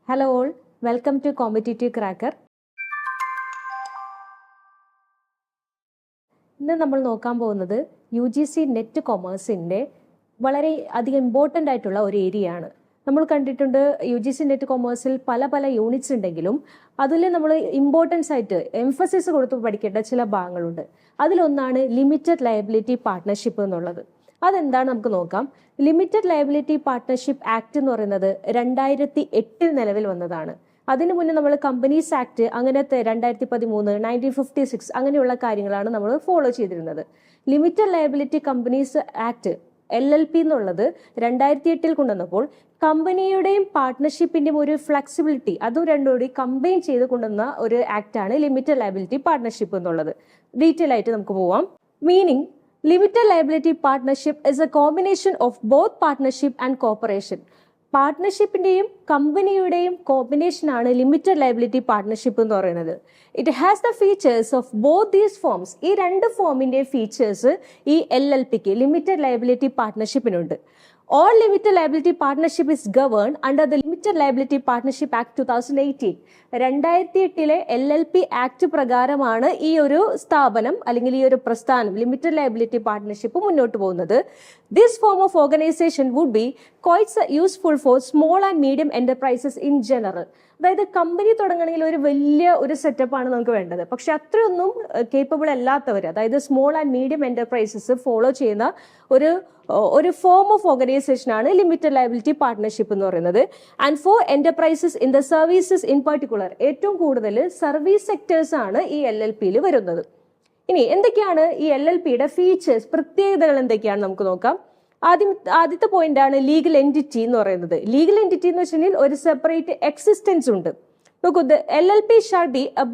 Hello all, welcome to Competitive Cracker. ഇന്ന് നമ്മൾ നോക്കാൻ പോകുന്നത് UGC നെറ്റ് കൊമേഴ്സിൻ്റെ വളരെ അധികം ഇമ്പോർട്ടൻ്റ് ആയിട്ടുള്ള ഒരു ഏരിയയാണ്. നമ്മൾ കണ്ടിട്ടുണ്ട് UGC നെറ്റ് കൊമേഴ്സിൽ പല യൂണിറ്റ്സ് ഉണ്ടെങ്കിലും അതിൽ നമ്മൾ ഇമ്പോർട്ടൻസ് ആയിട്ട് എംഫസിസ് കൊടുത്ത് പഠിക്കേണ്ട ചില ഭാഗങ്ങളുണ്ട്. അതിലൊന്നാണ് ലിമിറ്റഡ് ലയബിലിറ്റി പാർട്ട്ണർഷിപ്പ് എന്നുള്ളത്. അതെന്താണ് നമുക്ക് നോക്കാം. ലിമിറ്റഡ് ലയബിലിറ്റി പാർട്ട്ണർഷിപ്പ് ആക്ട് എന്ന് പറയുന്നത് 2008 നിലവിൽ വന്നതാണ്. അതിനു മുന്നേ നമ്മൾ കമ്പനീസ് ആക്ട് അങ്ങനത്തെ 2013, 1956 അങ്ങനെയുള്ള കാര്യങ്ങളാണ് നമ്മൾ ഫോളോ ചെയ്തിരുന്നത്. Limited liability companies act LLP എന്നുള്ളത് 2008 കൊണ്ടുവന്നപ്പോൾ കമ്പനിയുടെയും പാർട്ട്ണർഷിപ്പിന്റെയും ഒരു ഫ്ലെക്സിബിലിറ്റി അതും രണ്ടും കൂടി കമ്പൈൻ ചെയ്ത് കൊണ്ടുവന്ന ഒരു ആക്ടാണ് ലിമിറ്റഡ് ലയബിലിറ്റി പാർട്ട്ണർഷിപ്പ് എന്നുള്ളത്. ഡീറ്റെയിൽ ആയിട്ട് നമുക്ക് പോവാം. Meaning Limited liability partnership is a combination of both partnership and cooperation. പാർട്ട്ണർഷിപ്പിന്റെയും കമ്പനിയുടെയും കോമ്പിനേഷൻ ആണ് ലിമിറ്റഡ് ലയബിലിറ്റി പാർട്ട്ണർഷിപ്പ് എന്ന് പറയുന്നത്. It has the features of both these forms. ഈ രണ്ട് ഫോമിന്റെ ഫീച്ചേഴ്സ് ഈ LLPക്ക് ലിമിറ്റഡ് ലയബിലിറ്റി പാർട്ട്ണർഷിപ്പിനുണ്ട്. All limited liability partnership is governed under the Limited Liability Partnership Act 2018. 2008 LLP act പ്രകാരമാണ് ഈ ഒരു സ്ഥാപനം അല്ലെങ്കിൽ ഈ ഒരു പ്രസ്ഥാനം ലിമിറ്റഡ് ലയബിലിറ്റി പാർട്ട്ണർഷിപ്പ് മുന്നോട്ട് പോകുന്നത്. This form of organization would be quite useful for small and medium enterprises in general. അതായത് കമ്പനി തുടങ്ങണമെങ്കിൽ ഒരു വലിയ ഒരു സെറ്റപ്പാണ് നമുക്ക് വേണ്ടത്. പക്ഷെ അത്രയൊന്നും കേപ്പബിൾ അല്ലാത്തവർ, അതായത് small and medium enterprises follow ചെയ്യുന്ന ഒരു ഫോം ഓഫ് ഓർഗനൈസേഷൻ ആണ് ലിമിറ്റഡ് ലയബിലിറ്റി പാർട്ട്ണർഷിപ്പ് എന്ന് പറയുന്നത്. And for enterprises in the services in particular, ഏറ്റവും കൂടുതൽ സർവീസ് സെക്ടേഴ്സ് ആണ് ഈ LLPയിൽ വരുന്നത്. ഇനി എന്തൊക്കെയാണ് ഈ LLPയുടെ ഫീച്ചേഴ്സ്, പ്രത്യേകതകൾ എന്തൊക്കെയാണ് നമുക്ക് നോക്കാം. ആദ്യത്തെ പോയിന്റ് ആണ് ലീഗൽ എൻറ്റിറ്റി എന്ന് പറയുന്നത്. ലീഗൽ എൻറ്റിറ്റി എന്ന് വെച്ചിട്ടുണ്ടെങ്കിൽ ഒരു സെപ്പറേറ്റ് എക്സിസ്റ്റൻസ് ഉണ്ട്. നോക്കൂ, the LLP shall be a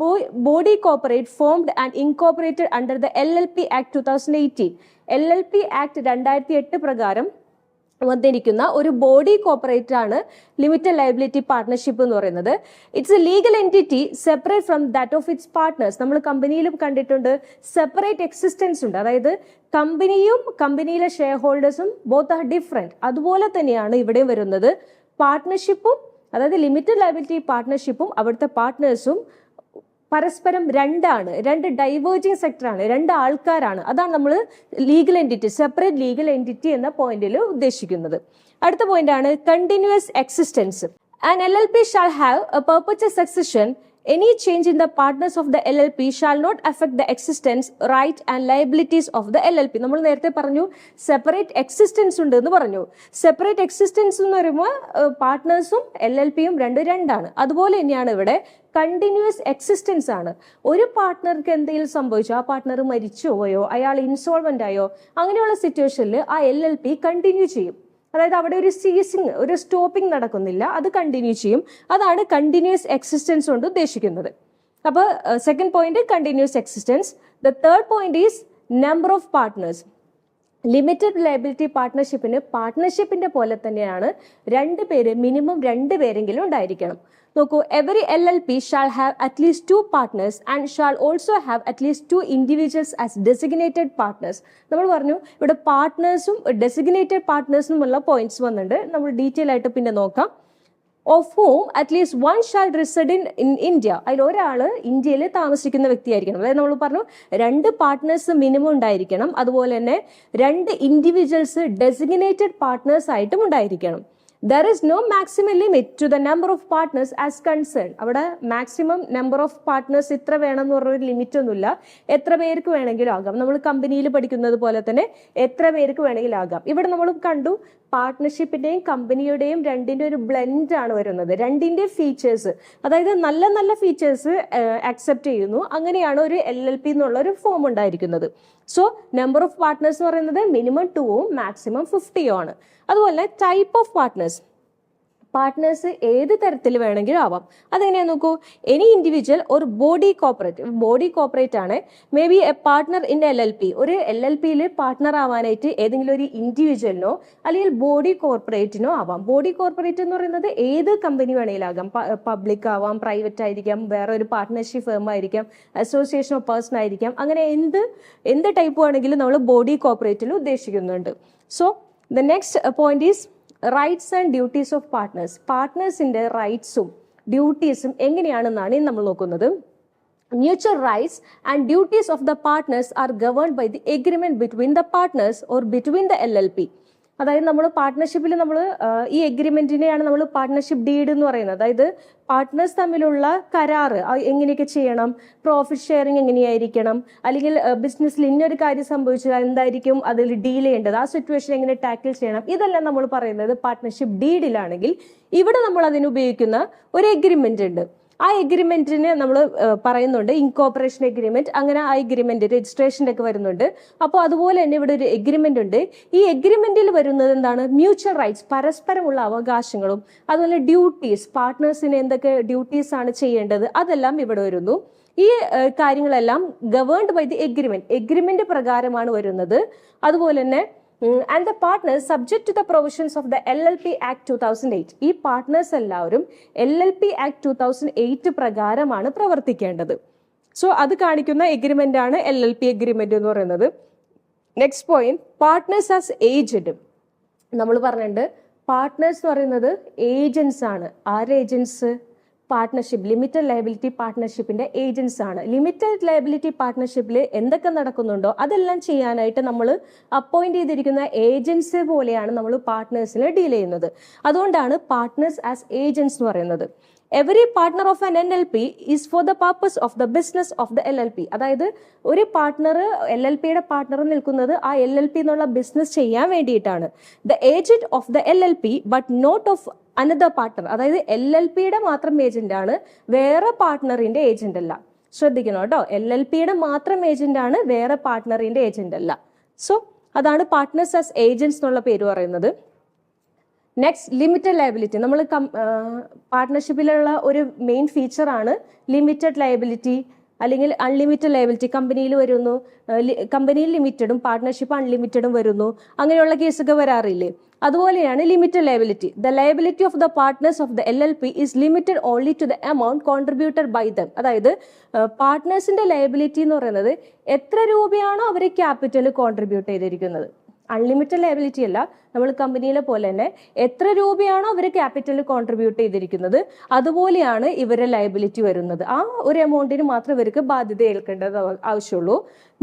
body corporate formed and incorporated under the LLP Act 2018. LLP Act 2008 പ്രകാരം വന്നിരിക്കുന്ന ഒരു ബോഡി കോർപ്പറേറ്റ് ആണ് ലിമിറ്റഡ് ലയബിലിറ്റി പാർട്ട്ണർഷിപ്പ് എന്ന് പറയുന്നത്. It's a legal entity separate from that of its partners. നമ്മൾ കമ്പനിയിലും കണ്ടിട്ടുണ്ട് separate existence ഉണ്ട്. അതായത് കമ്പനിയും കമ്പനിയിലെ ഷെയർ ഹോൾഡേഴ്സും ബോത്ത് ആർ ഡിഫറെന്റ്. അതുപോലെ തന്നെയാണ് ഇവിടെ വരുന്നത്. പാർട്ട്ണർഷിപ്പും അതായത് ലിമിറ്റഡ് ലയബിലിറ്റി പാർട്ട്ണർഷിപ്പും അവിടുത്തെ പാർട്ട്നേഴ്സും പരസ്പരം രണ്ട് ഡൈവേർജിങ് സെക്ടറാണ്, രണ്ട് ആൾക്കാരാണ്. അതാണ് നമ്മൾ legal entity, separate legal entity എന്ന പോയിന്റിൽ ഉദ്ദേശിക്കുന്നത്. അടുത്ത പോയിന്റ് ആണ് continuous existence. And LLP shall have A perpetual succession. Any change in the partners of the LLP shall not affect the existence, right and liabilities of the LLP. നമ്മൾ നേരത്തെ പറഞ്ഞു separate existence ഉണ്ട് എന്ന് പറഞ്ഞു. Separate existence എന്ന് പറയുമ്പോൾ പാർട്ട്നേഴ്സും LLPയും രണ്ടാണ്. അതുപോലെ തന്നെയാണ് ഇവിടെ കണ്ടിന്യൂസ് എക്സിസ്റ്റൻസ് ആണ്. ഒരു പാർട്ട്ണർക്ക് എന്തെങ്കിലും സംഭവിച്ചോ, ആ പാർട്ട്ണർ മരിച്ചു പോയോ, അയാൾ ഇൻസോൾവെന്റ് ആയോ, അങ്ങനെയുള്ള സിറ്റുവേഷനിൽ ആ LLP കണ്ടിന്യൂ ചെയ്യും. അതായത് അവിടെ ഒരു സീസിങ്, ഒരു സ്റ്റോപ്പിംഗ് നടക്കുന്നില്ല, അത് കണ്ടിന്യൂ ചെയ്യും. അതാണ് കണ്ടിന്യൂസ് എക്സിസ്റ്റൻസ് കൊണ്ട് ഉദ്ദേശിക്കുന്നത്. അപ്പോൾ second point continuous existence. The third point is number of partners. Limited liability പാർട്ട്ണർഷിപ്പിന്റെ പോലെ തന്നെയാണ് മിനിമം 2 പേരെങ്കിലും ഉണ്ടായിരിക്കണം. നോക്കൂ, every LLP shall have at least 2 partners and shall also have at least 2 individuals as designated partners. നമ്മൾ പറഞ്ഞു ഇവിടെ പാർട്ട്നേഴ്സും ഡെസിഗ്നേറ്റഡ് പാർട്ട്നേഴ്സിനുമുള്ള പോയിന്റ്സ് വന്നിട്ടുണ്ട്. നമ്മൾ ഡീറ്റെയിൽ ആയിട്ട് പിന്നെ നോക്കാം. Of ഹൂം at least 1 shall reside in India. അതിൽ ഒരാൾ ഇന്ത്യയിൽ താമസിക്കുന്ന വ്യക്തിയായിരിക്കണം. അതായത് നമ്മൾ പറഞ്ഞു 2 പാർട്ട്നേഴ്സ് മിനിമം ഉണ്ടായിരിക്കണം. അതുപോലെ തന്നെ 2 ഇൻഡിവിജ്വൽസ് ഡെസിഗ്നേറ്റഡ് പാർട്ട്നേഴ്സ് ആയിട്ടും ഉണ്ടായിരിക്കണം. There is no maximum limit to the number of partners as concerned. അവിടെ മാക്സിമം നമ്പർ ഓഫ് പാർട്ട്നേഴ്സ് ഇത്ര വേണം എന്ന് പറഞ്ഞൊരു ലിമിറ്റ് ഒന്നുമില്ല. എത്ര പേർക്ക് വേണമെങ്കിലും ആകാം. നമ്മൾ കമ്പനിയിൽ പഠിക്കുന്നത് പോലെ തന്നെ എത്ര പേർക്ക് വേണമെങ്കിലും ആകാം. ഇവിടെ നമ്മൾ കണ്ടു പാർട്ട്ണർഷിപ്പിന്റെയും കമ്പനിയുടെയും രണ്ടിന്റെ ഒരു ബ്ലെൻഡ് ആണ് വരുന്നത്. രണ്ടിന്റെ ഫീച്ചേഴ്സ്, അതായത് നല്ല ഫീച്ചേഴ്സ് അക്സെപ്റ്റ് ചെയ്യുന്നു. അങ്ങനെയാണ് ഒരു LLP എന്നുള്ള ഒരു ഫോം ഉണ്ടായിരിക്കുന്നത്. സോ നമ്പർ ഓഫ് പാർട്ട്നേഴ്സ് എന്ന് പറയുന്നത് മിനിമം 2ഉം മാക്സിമം 50യും ആണ്. അതുപോലെ ടൈപ്പ് ഓഫ് പാർട്ട്നേഴ്സ് ഏത് തരത്തിൽ വേണമെങ്കിലും ആവാം. അതെങ്ങനെയാ നോക്കൂ, എനി ഇൻഡിവിജ്വൽ ഒരു ബോഡി കോർപ്പറേറ്റ് ആണ്. May be A partner in LLP. ഒരു LLPയിൽ പാർട്ട്ണർ ആവാനായിട്ട് ഏതെങ്കിലും ഒരു ഇൻഡിവിജ്വലിനോ അല്ലെങ്കിൽ ബോഡി കോർപ്പറേറ്റിനോ ആവാം. ബോഡി കോർപ്പറേറ്റ് എന്ന് പറയുന്നത് ഏത് കമ്പനി വേണമെങ്കിലും ആകാം. പബ്ലിക് ആവാം, പ്രൈവറ്റ് ആയിരിക്കാം, വേറെ ഒരു പാർട്ട്ണർഷിപ്പ് ഫേം ആയിരിക്കാം, അസോസിയേഷൻ ഓഫ് പേഴ്സൺ ആയിരിക്കാം. അങ്ങനെ എന്ത് ടൈപ്പ് ആണെങ്കിലും നമ്മൾ ബോഡി കോർപ്പറേറ്റിൽ ഉദ്ദേശിക്കുന്നുണ്ട്. So the next point is rights and duties of partners. പാർട്ട്നേഴ്സിന്റെ റൈറ്റ്സും ഡ്യൂട്ടീസും എങ്ങനെയാണെന്നാണ് ഇനി നമ്മൾ നോക്കുന്നത്. Mutual rights and duties of the partners are governed by the agreement between the partners or between the LLP. അതായത് നമ്മൾ പാർട്ട്ണർഷിപ്പിൽ നമ്മൾ ഈ എഗ്രിമെന്റിനെയാണ് നമ്മൾ പാർട്ട്ണർഷിപ്പ് ഡീഡ് എന്ന് പറയുന്നത്. അതായത് പാർട്ട്നേഴ്സ് തമ്മിലുള്ള കരാറ് എങ്ങനെയൊക്കെ ചെയ്യണം, പ്രോഫിറ്റ് ഷെയറിങ് എങ്ങനെയായിരിക്കണം, അല്ലെങ്കിൽ ബിസിനസ്സിൽ ഇന്നൊരു കാര്യം സംഭവിച്ചാൽ എന്തായിരിക്കും അതിൽ ഡീൽ ചെയ്യേണ്ടത്, ആ സിറ്റുവേഷൻ എങ്ങനെ ടാക്കിൾ ചെയ്യണം, ഇതെല്ലാം നമ്മൾ പറയുന്നത് പാർട്ട്ണർഷിപ്പ് ഡീഡിലാണെങ്കിൽ ഇവിടെ നമ്മൾ അതിന് ഉപയോഗിക്കുന്ന ഒരു എഗ്രിമെന്റ് ഉണ്ട്. ആ എഗ്രിമെന്റിന് നമ്മൾ പറയുന്നുണ്ട് ഇൻകോപ്പറേഷൻ എഗ്രിമെന്റ്, അങ്ങനെ ആ എഗ്രിമെന്റ് രജിസ്ട്രേഷൻ്റെ ഒക്കെ വരുന്നുണ്ട്. അപ്പോൾ അതുപോലെ തന്നെ ഇവിടെ ഒരു എഗ്രിമെന്റ് ഉണ്ട്. ഈ എഗ്രിമെന്റിൽ വരുന്നത് എന്താണ്? മ്യൂച്വൽ റൈറ്റ്സ്, പരസ്പരമുള്ള അവകാശങ്ങളും അതുപോലെ ഡ്യൂട്ടീസ്, പാർട്ട്നേഴ്സിന് എന്തൊക്കെ ഡ്യൂട്ടീസ് ആണ് ചെയ്യേണ്ടത് അതെല്ലാം ഇവിടെ വരുന്നു. ഈ കാര്യങ്ങളെല്ലാം ഗവേൺഡ് ബൈ ദി എഗ്രിമെന്റ് പ്രകാരമാണ് വരുന്നത്. അതുപോലെ തന്നെ and the partners subject to the provisions of the LLP Act 2008. ഈ പാർട്ട്നേഴ്സ് എല്ലാവരും LLP Act 2008 പ്രകാരമാണ് പ്രവർത്തിക്കേണ്ടത്. സോ അത് കാണിക്കുന്ന എഗ്രിമെന്റ് ആണ് LLP എഗ്രിമെന്റ് എന്ന് പറയുന്നത്. Next point, partners as agent. നമ്മൾ പറഞ്ഞിട്ടുണ്ട് പാർട്ട്നേഴ്സ് എന്ന് പറയുന്നത് ഏജൻസ് ആണ്. ആര് ഏജൻസ്? പാർട്ട്ണർഷിപ്പ്, ലിമിറ്റഡ് ലയബിലിറ്റി പാർട്ട്ണർഷിപ്പിന്റെ ഏജൻസ് ആണ്. ലിമിറ്റഡ് ലയബിലിറ്റി പാർട്ട്ണർഷിപ്പിൽ എന്തൊക്കെ നടക്കുന്നുണ്ടോ അതെല്ലാം ചെയ്യാനായിട്ട് നമ്മൾ അപ്പോയിന്റ് ചെയ്തിരിക്കുന്ന ഏജൻസി പോലെയാണ് നമ്മൾ പാർട്ട്നേഴ്സിനെ ഡീൽ ചെയ്യുന്നത്. അതുകൊണ്ടാണ് പാർട്ട്നേഴ്സ് ആസ് ഏജൻസ് എന്ന് പറയുന്നത്. Every partner of an NLP is four the purpose of the business of the LLP. അതായത് ഒരു പാർട്ട്ണർ LLPയുടെ പാർട്ട്ണർ നിൽക്കുന്നത് ആ LLP എന്നുള്ള ബിസിനസ് ചെയ്യാൻ വേണ്ടിയിട്ടാണ്. The agent of the LLP but not of another partner. അതായത് LLPയുടെ മാത്രം ഏജന്റ് ആണ്, വേറെ പാർട്ട്ണറിന്റെ ഏജന്റ് അല്ല. ശ്രദ്ധിക്കണം കേട്ടോ, LLPയുടെ മാത്രം ഏജന്റ് ആണ്, വേറെ പാർട്ട്ണറിന്റെ ഏജന്റ് അല്ല. സോ അതാണ് പാർട്ട്നേഴ്സ് ആസ് ഏജൻസ് എന്നുള്ള പേര് പറയുന്നത്. Next, limited liability. നമ്മൾ പാർട്ട്ണർഷിപ്പിലുള്ള ഒരു മെയിൻ ഫീച്ചറാണ് ലിമിറ്റഡ് ലയബിലിറ്റി അല്ലെങ്കിൽ അൺലിമിറ്റഡ് ലയബിലിറ്റി. കമ്പനിയിൽ വരുന്നു, കമ്പനിയിൽ ലിമിറ്റഡും പാർട്ട്ണർഷിപ്പ് അൺലിമിറ്റഡും വരുന്നു, അങ്ങനെയുള്ള കേസൊക്കെ വരാറില്ലേ? അതുപോലെയാണ് limited liability. The liability of the partners of the LLP is limited only to the amount contributed by them. അതായത് പാർട്ട്നേഴ്സിന്റെ ലയബിലിറ്റി എന്ന് പറയുന്നത് എത്ര രൂപയാണോ അവർ ക്യാപിറ്റൽ കോൺട്രിബ്യൂട്ട് ചെയ്തിരിക്കുന്നത്. അൺലിമിറ്റഡ് ലയബിലിറ്റി അല്ല, നമ്മൾ കമ്പനിയിലെ പോലെ തന്നെ എത്ര രൂപയാണോ അവർ ക്യാപിറ്റൽ കോൺട്രിബ്യൂട്ട് ചെയ്തിരിക്കുന്നത് അതുപോലെയാണ് ഇവരുടെ ലയബിലിറ്റി വരുന്നത്. ആ ഒരു എമൗണ്ടിന് മാത്രം ഇവർക്ക് ബാധ്യത ഏൽക്കേണ്ടത് ആവശ്യമുള്ളൂ.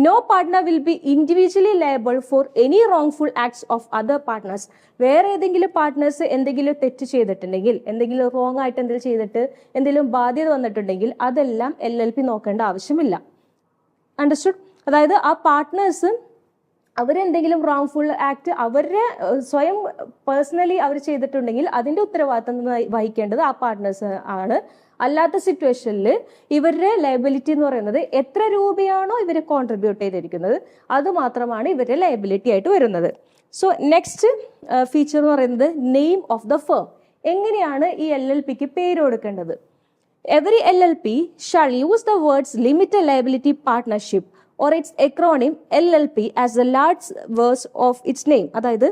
No partner will be individually liable for any wrongful acts of other partners. വേറെ ഏതെങ്കിലും പാർട്ട്നേഴ്സ് എന്തെങ്കിലും തെറ്റ് ചെയ്തിട്ടുണ്ടെങ്കിൽ, എന്തെങ്കിലും റോങ് ആയിട്ട് എന്തെങ്കിലും ചെയ്തിട്ട് എന്തെങ്കിലും ബാധ്യത വന്നിട്ടുണ്ടെങ്കിൽ അതെല്ലാം LLP നോക്കേണ്ട ആവശ്യമില്ല. അണ്ടർസ്റ്റുഡ്? അതായത് ആ പാർട്ട്നേഴ്സ് അവരെന്തെങ്കിലും റോങ്ഫുൾ ആക്ട് അവരുടെ സ്വയം പേഴ്സണലി അവർ ചെയ്തിട്ടുണ്ടെങ്കിൽ അതിന്റെ ഉത്തരവാദിത്തം വഹിക്കേണ്ടത് ആ പാർട്ട്നേഴ്സ് ആണ്. അല്ലാത്ത സിറ്റുവേഷനിൽ ഇവരുടെ ലയബിലിറ്റി എന്ന് പറയുന്നത് എത്ര രൂപയാണോ ഇവർ കോൺട്രിബ്യൂട്ട് ചെയ്തിരിക്കുന്നത് അത് മാത്രമാണ് ഇവരുടെ ലയബിലിറ്റി ആയിട്ട് വരുന്നത്. സോ നെക്സ്റ്റ് ഫീച്ചർ എന്ന് പറയുന്നത് നെയിം ഓഫ് ദ ഫേം. എങ്ങനെയാണ് ഈ LLPക്ക് പേര് കൊടുക്കേണ്ടത്? Every LLP shall use the words limited liability partnership or its acronym LLP as the last verse of its name. അതായത്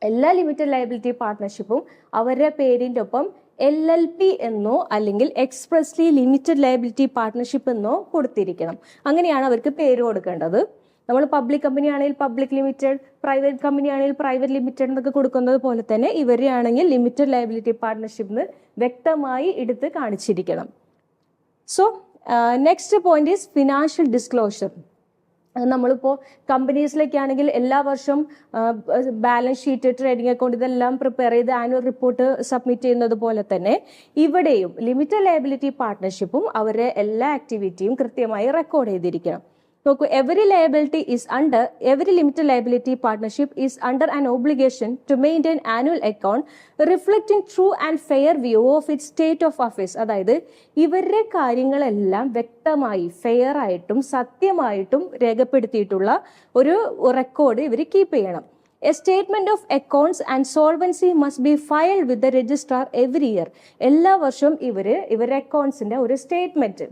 എല്ലാ ലിമിറ്റഡ് ലയബിലിറ്റി പാർട്ട്ണർഷിപ്പും അവരുടെ പേരിൻ്റെ ഒപ്പം LLP എന്നോ അല്ലെങ്കിൽ എക്സ്പ്രസ്ലി ലിമിറ്റഡ് ലയബിലിറ്റി പാർട്ട്ണർഷിപ്പ് എന്നോ കൊടുത്തിരിക്കണം. അങ്ങനെയാണ് അവർക്ക് പേര് കൊടുക്കേണ്ടത്. നമ്മൾ പബ്ലിക് കമ്പനി ആണെങ്കിൽ പബ്ലിക് ലിമിറ്റഡ്, പ്രൈവറ്റ് കമ്പനി ആണെങ്കിൽ പ്രൈവറ്റ് ലിമിറ്റഡ് എന്നൊക്കെ കൊടുക്കുന്നത് പോലെ തന്നെ ഇവരെയാണെങ്കിൽ ലിമിറ്റഡ് ലയബിലിറ്റി പാർട്ട്ണർഷിപ്പ് എന്ന് വ്യക്തമായി എടുത്ത് കാണിച്ചിരിക്കണം. So next point is financial disclosure. നമ്മളിപ്പോൾ കമ്പനീസിലൊക്കെ ആണെങ്കിൽ എല്ലാ വർഷവും ബാലൻസ് ഷീറ്റ്, ട്രേഡിംഗ് അക്കൗണ്ട് ഇതെല്ലാം പ്രിപ്പയർ ചെയ്ത് ആനുവൽ റിപ്പോർട്ട് സബ്മിറ്റ് ചെയ്യുന്നത് പോലെ തന്നെ ഇവിടെയും ലിമിറ്റഡ് ലയബിലിറ്റി പാർട്ട്ണർഷിപ്പും അവരുടെ എല്ലാ ആക്ടിവിറ്റിയും കൃത്യമായി റെക്കോർഡ് ചെയ്തിരിക്കണം. നോക്കൂ, every limited liability partnership is under an obligation to maintain annual account reflecting true and fair view of it state of affairs. അതായത് ഇവരുടെ കാര്യങ്ങളെല്ലാം വ്യക്തമായി ഫെയർ ആയിട്ടും സത്യമായിട്ടും രേഖപ്പെടുത്തിയിട്ടുള്ള ഒരു റെക്കോർഡ് ഇവർ കീപ്പ് ചെയ്യണം. A statement of accounts and solvency must be filed with the registrar every year. എല്ലാ വർഷവും ഇവരുടെ അക്കൗണ്ട്സിന്റെ ഒരു സ്റ്റേറ്റ്മെന്റ്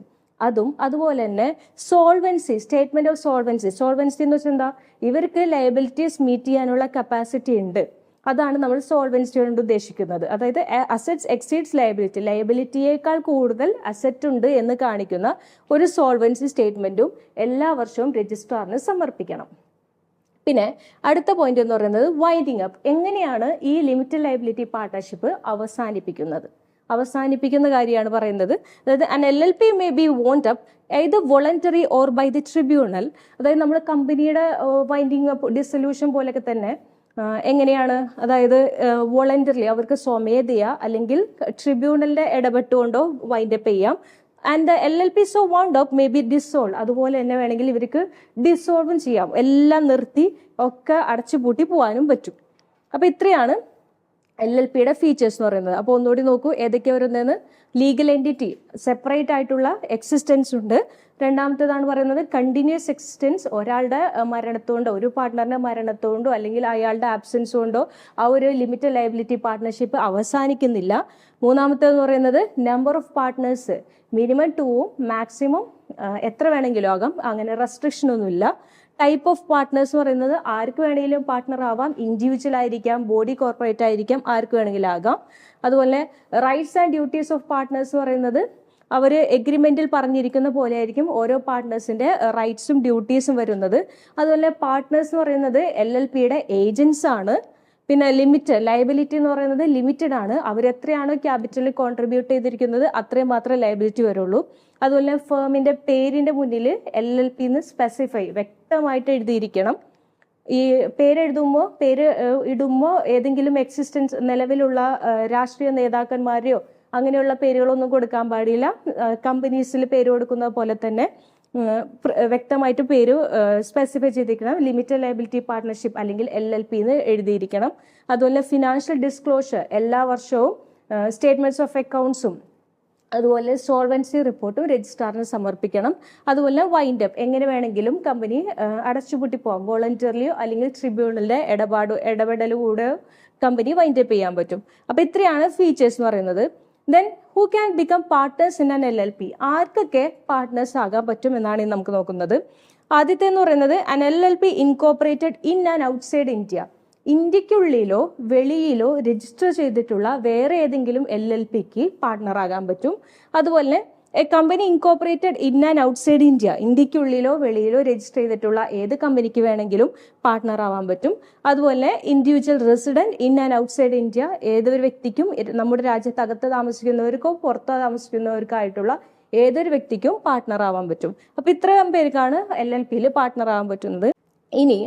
അതുപോലെ തന്നെ സോൾവൻസി, സ്റ്റേറ്റ്മെന്റ് ഓഫ് സോൾവൻസി എന്ന് വെച്ചാൽ എന്താ, ഇവർക്ക് ലയബിലിറ്റീസ് മീറ്റ് ചെയ്യാനുള്ള കപ്പാസിറ്റി ഉണ്ട്. അതാണ് നമ്മൾ സോൾവൻസി കൊണ്ട് ഉദ്ദേശിക്കുന്നത്. അതായത് അസറ്റ്സ് എക്സീഡ്സ് ലയബിലിറ്റിയേക്കാൾ കൂടുതൽ അസറ്റ് ഉണ്ട് എന്ന് കാണിക്കുന്ന ഒരു സോൾവൻസി സ്റ്റേറ്റ്മെന്റും എല്ലാ വർഷവും രജിസ്ട്രാറിന് സമർപ്പിക്കണം. പിന്നെ അടുത്ത പോയിന്റ് എന്ന് പറയുന്നത് വൈൻഡിങ് അപ്പ്. എങ്ങനെയാണ് ഈ ലിമിറ്റഡ് ലയബിലിറ്റി പാർട്ട്ണർഷിപ്പ് അവസാനിപ്പിക്കുന്ന കാര്യമാണ് പറയുന്നത്. അതായത് an LLP may be wound up either voluntary or by the tribunal. അതായത് നമ്മൾ കമ്പനിയുടെ വൈൻഡിങ് അപ്പ് ഡിസൊല്യൂഷൻ പോലെയൊക്കെ തന്നെ എങ്ങനെയാണ്, അതായത് വോളണ്ടറിലി അവർക്ക് സ്വമേധയാ അല്ലെങ്കിൽ ട്രിബ്യൂണലിന്റെ ഇടപെട്ടുകൊണ്ടോ വൈൻഡപ്പ് ചെയ്യാം. And the LLP so wound up may be dissolved. അതുപോലെ തന്നെ വേണമെങ്കിൽ ഇവർക്ക് ഡിസോൾവും ചെയ്യാം, എല്ലാം നിർത്തി ഒക്കെ അടച്ചുപൂട്ടി പോകാനും പറ്റും. അപ്പൊ ഇത്രയാണ് LLPയുടെ ഫീച്ചേഴ്സ് എന്ന് പറയുന്നത്. അപ്പോൾ ഒന്നുകൂടി നോക്കൂ ഏതൊക്കെ വരുന്നതെന്ന്. ലീഗൽ എൻറ്റിറ്റി, സെപ്പറേറ്റ് ആയിട്ടുള്ള എക്സിസ്റ്റൻസ് ഉണ്ട്. രണ്ടാമത്തേതാണ് പറയുന്നത് കണ്ടിന്യൂസ് എക്സിസ്റ്റൻസ്, ഒരാളുടെ മരണത്തോണ്ടോ ഒരു പാർട്ട്ണറിന്റെ മരണത്തോണ്ടോ അല്ലെങ്കിൽ അയാളുടെ ആബ്സെൻസ് കൊണ്ടോ ആ ഒരു ലിമിറ്റഡ് ലയബിലിറ്റി പാർട്ട്ണർഷിപ്പ് അവസാനിക്കുന്നില്ല. മൂന്നാമത്തേന്ന് പറയുന്നത് നമ്പർ ഓഫ് പാർട്ട്നേഴ്സ്, മിനിമം 2ഉം മാക്സിമം എത്ര വേണമെങ്കിലും ആകാം, അങ്ങനെ റെസ്ട്രിക്ഷൻ ഒന്നുമില്ല. ടൈപ്പ് ഓഫ് പാർട്ട്നേഴ്സ് എന്ന് പറയുന്നത് ആർക്ക് വേണമെങ്കിലും പാർട്ട്ണർ ആവാം, ഇൻഡിവിജ്വൽ ആയിരിക്കാം, ബോഡി കോർപ്പറേറ്റ് ആയിരിക്കാം, ആർക്ക് വേണമെങ്കിലും ആകാം. അതുപോലെ rights and duties of partners എന്ന് പറയുന്നത് അവർ എഗ്രിമെന്റിൽ പറഞ്ഞിരിക്കുന്ന പോലെ ആയിരിക്കും ഓരോ പാർട്ട്നേഴ്സിന്റെ റൈറ്റ്സും ഡ്യൂട്ടീസും വരുന്നത്. അതുപോലെ പാർട്ട്നേഴ്സ് എന്ന് പറയുന്നത് LLPയുടെ ഏജൻസ് ആണ്. പിന്നെ ലിമിറ്റഡ് ലയബിലിറ്റി എന്ന് പറയുന്നത് ലിമിറ്റഡ് ആണ്, അവരെത്രയാണോ ക്യാപിറ്റലിൽ കോൺട്രിബ്യൂട്ട് ചെയ്തിരിക്കുന്നത് അത്രയും മാത്രമേ ലയബിലിറ്റി വരുള്ളൂ. അതുപോലെ ഫേമിന്റെ പേരിന്റെ മുന്നിൽ LLP എന്ന് സ്പെസിഫൈ വ്യക്തമായിട്ട് എഴുതിയിരിക്കണം. ഈ പേര് ഇടുമ്പോൾ ഏതെങ്കിലും എക്സിസ്റ്റൻസ് നിലവിലുള്ള രാഷ്ട്രീയ നേതാക്കന്മാരെയോ അങ്ങനെയുള്ള പേരുകളൊന്നും കൊടുക്കാൻ പാടില്ല. കമ്പനീസിൽ പേര് കൊടുക്കുന്ന പോലെ തന്നെ വ്യക്തമായിട്ട് പേര് സ്പെസിഫൈ ചെയ്തിരിക്കണം. ലിമിറ്റഡ് ലയബിലിറ്റി പാർട്ട്ണർഷിപ്പ് അല്ലെങ്കിൽ LLP എന്ന് എഴുതിയിരിക്കണം. അതുപോലെ ഫിനാൻഷ്യൽ ഡിസ്ക്ലോഷർ, എല്ലാ വർഷവും സ്റ്റേറ്റ്മെന്റ്സ് ഓഫ് അക്കൗണ്ട്സും അതുപോലെ സോൾവൻസി റിപ്പോർട്ടും രജിസ്ട്രാറിന് സമർപ്പിക്കണം. അതുപോലെ വൈൻഡ് അപ്പ്, എങ്ങനെ വേണമെങ്കിലും കമ്പനി അടച്ചുപൂട്ടി പോകാം, വോളണ്ടറിയോ അല്ലെങ്കിൽ ട്രിബ്യൂണലിന്റെ ഇടപെടലുകൂടെ കമ്പനി വൈൻഡ് അപ്പ് ചെയ്യാൻ പറ്റും. അപ്പൊ ഇത്രയാണ് ഫീച്ചേഴ്സ് എന്ന് പറയുന്നത്. Then who can become partners in an LLP, ആർക്കൊക്കെ പാർട്ട്നേഴ്സ് ആകാൻ പറ്റും എന്നാണ് നമുക്ക് നോക്കുന്നത്. ആദ്യത്തെ എന്ന് പറയുന്നത് an LLP incorporated in and outside India, ഇന്ത്യക്കുള്ളിലോ വെളിയിലോ രജിസ്റ്റർ ചെയ്തിട്ടുള്ള വേറെ ഏതെങ്കിലും LLPക്ക് പാർട്ട്ണർ ആകാൻ പറ്റും. അതുപോലെ a company incorporated in and outside India, ഇന്ത്യക്കുള്ളിലോ വെളിയിലോ രജിസ്റ്റർ ചെയ്തിട്ടുള്ള ഏത് കമ്പനിക്ക് വേണമെങ്കിലും പാർട്ട്ണർ ആവാൻ പറ്റും. അതുപോലെ individual resident in and outside India, ഏതൊരു വ്യക്തിക്കും നമ്മുടെ രാജ്യത്തകത്ത് താമസിക്കുന്നവർക്കോ പുറത്ത് താമസിക്കുന്നവർക്കായിട്ടുള്ള ഏതൊരു വ്യക്തിക്കും പാർട്ട്ണർ ആവാൻ പറ്റും. അപ്പൊ ഇത്രയും പേർക്കാണ് LLPയിൽ പാർട്ട്ണർ ആവാൻ പറ്റുന്നത്. ഇനി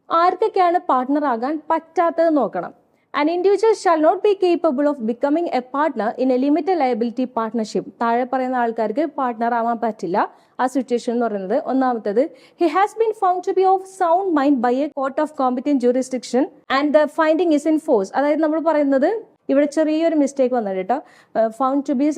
ആർക്കൊക്കെയാണ് പാർട്ട്ണർ ആകാൻ പറ്റാത്തത് നോക്കണം. An individual shall not be capable of becoming a partner in a limited liability partnership. താഴെ പറയുന്ന ആൾക്കാർക്ക് പാർട്ട്ണർ ആവാൻ പറ്റില്ല. ആ സിറ്റുവേഷൻ എന്ന് പറയുന്നത് ഒന്നാമത്തേത്, he has been found to be of sound mind by a court of competent jurisdiction and the finding is in force. അതായത് നമ്മൾ പറയുന്നത് ഇവിടെ ചെറിയൊരു മിസ്റ്റേക്ക് വന്നത് കേട്ടോ, found to be